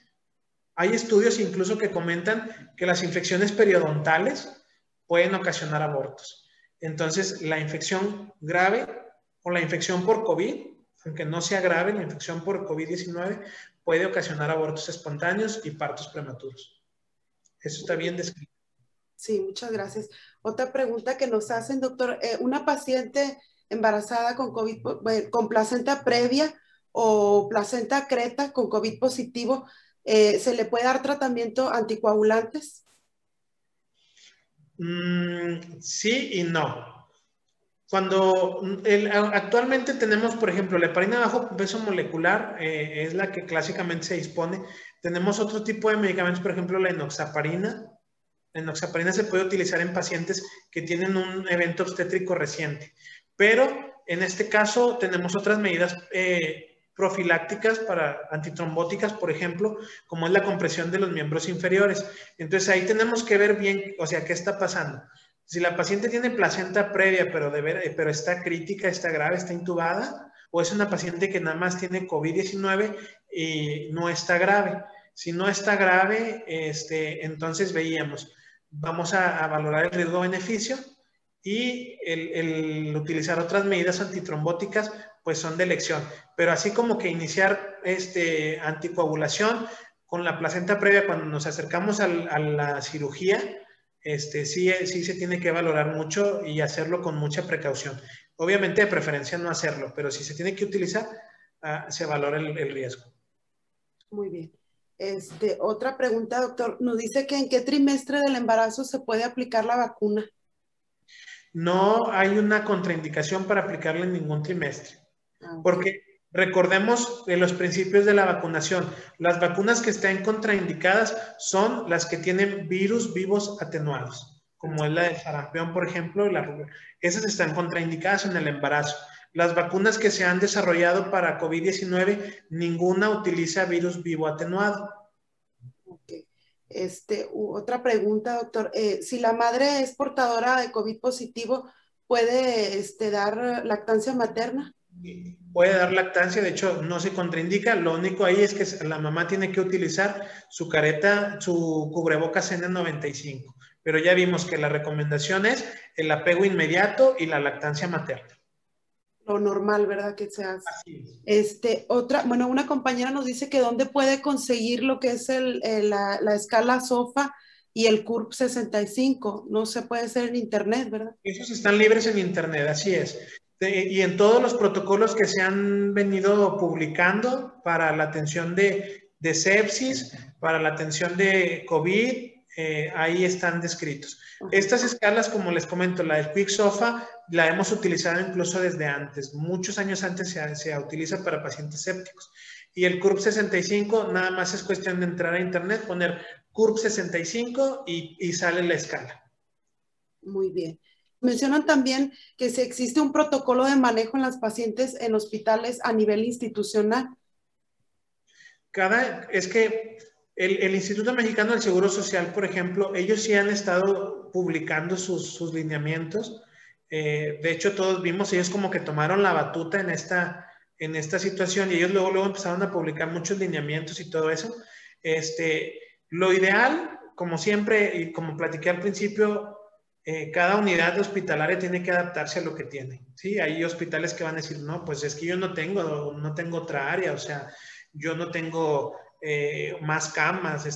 hay estudios incluso que comentan que las infecciones periodontales pueden ocasionar abortos. Entonces, la infección grave o la infección por COVID, aunque no sea grave, la infección por COVID-19 puede ocasionar abortos espontáneos y partos prematuros. Eso está bien descrito. Sí, muchas gracias. Otra pregunta que nos hacen, doctor. Una paciente embarazada con COVID, con placenta previa o placenta creta con COVID positivo, ¿se le puede dar tratamiento anticoagulantes? Sí y no. Actualmente tenemos, por ejemplo, la heparina bajo peso molecular, es la que clásicamente se dispone. Tenemos otro tipo de medicamentos, por ejemplo, la enoxaparina. La enoxaparina se puede utilizar en pacientes que tienen un evento obstétrico reciente. Pero en este caso tenemos otras medidas profilácticas antitrombóticas, por ejemplo, como es la compresión de los miembros inferiores. Entonces ahí tenemos que ver bien, o sea, qué está pasando. Si la paciente tiene placenta previa, pero está crítica, está grave, está intubada, o es una paciente que nada más tiene COVID-19 y no está grave. Si no está grave, entonces vamos a valorar el riesgo-beneficio y el utilizar otras medidas antitrombóticas, pues son de elección. Pero así como que iniciar anticoagulación con la placenta previa cuando nos acercamos a la cirugía, sí se tiene que valorar mucho y hacerlo con mucha precaución. Obviamente de preferencia no hacerlo, pero si se tiene que utilizar, se valora el riesgo. Muy bien. Otra pregunta, doctor. Nos dice que ¿en qué trimestre del embarazo se puede aplicar la vacuna? No hay una contraindicación para aplicarla en ningún trimestre. Porque recordemos los principios de la vacunación. Las vacunas que están contraindicadas son las que tienen virus vivos atenuados, como es la de sarampión, por ejemplo, y la rubéola. Esas están contraindicadas en el embarazo. Las vacunas que se han desarrollado para COVID-19, ninguna utiliza virus vivo atenuado. Okay. Otra pregunta, doctor. Si la madre es portadora de COVID positivo, ¿puede dar lactancia materna? Puede dar lactancia, de hecho no se contraindica, lo único ahí es que la mamá tiene que utilizar su careta, su cubrebocas N95, pero ya vimos que la recomendación es el apego inmediato y la lactancia materna. Lo normal, ¿verdad? Que se hace. Así es. Una compañera nos dice que dónde puede conseguir lo que es la escala SOFA y el CURP 65. No se puede hacer en internet, ¿verdad? Esos están libres en internet, así es. Y en todos los protocolos que se han venido publicando para la atención de sepsis, para la atención de COVID, ahí están descritos. Estas escalas, como les comento, la del Quick SOFA, la hemos utilizado incluso desde antes. Muchos años antes se utiliza para pacientes sépticos. Y el CURP 65, nada más es cuestión de entrar a internet, poner CURP 65 y sale la escala. Muy bien. Mencionan también que si existe un protocolo de manejo en las pacientes en hospitales a nivel institucional. Es que el Instituto Mexicano del Seguro Social, por ejemplo, ellos sí han estado publicando sus lineamientos. De hecho, todos vimos, ellos como que tomaron la batuta en esta situación y ellos luego empezaron a publicar muchos lineamientos y todo eso. Lo ideal, como siempre y como platiqué al principio, cada unidad hospitalaria tiene que adaptarse a lo que tiene, ¿sí? Hay hospitales que van a decir, no, pues es que yo no tengo otra área, o sea, yo no tengo más camas,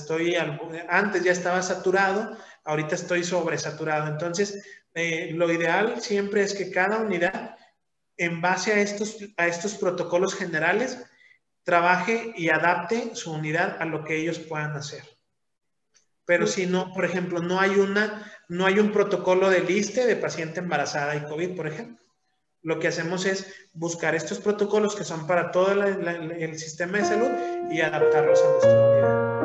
antes ya estaba saturado, ahorita estoy sobresaturado. Entonces, lo ideal siempre es que cada unidad, en base a estos protocolos generales, trabaje y adapte su unidad a lo que ellos puedan hacer. Pero si no, por ejemplo, no hay un protocolo de ISSSTE de paciente embarazada y COVID, por ejemplo. Lo que hacemos es buscar estos protocolos que son para todo el sistema de salud y adaptarlos a nuestra unidad.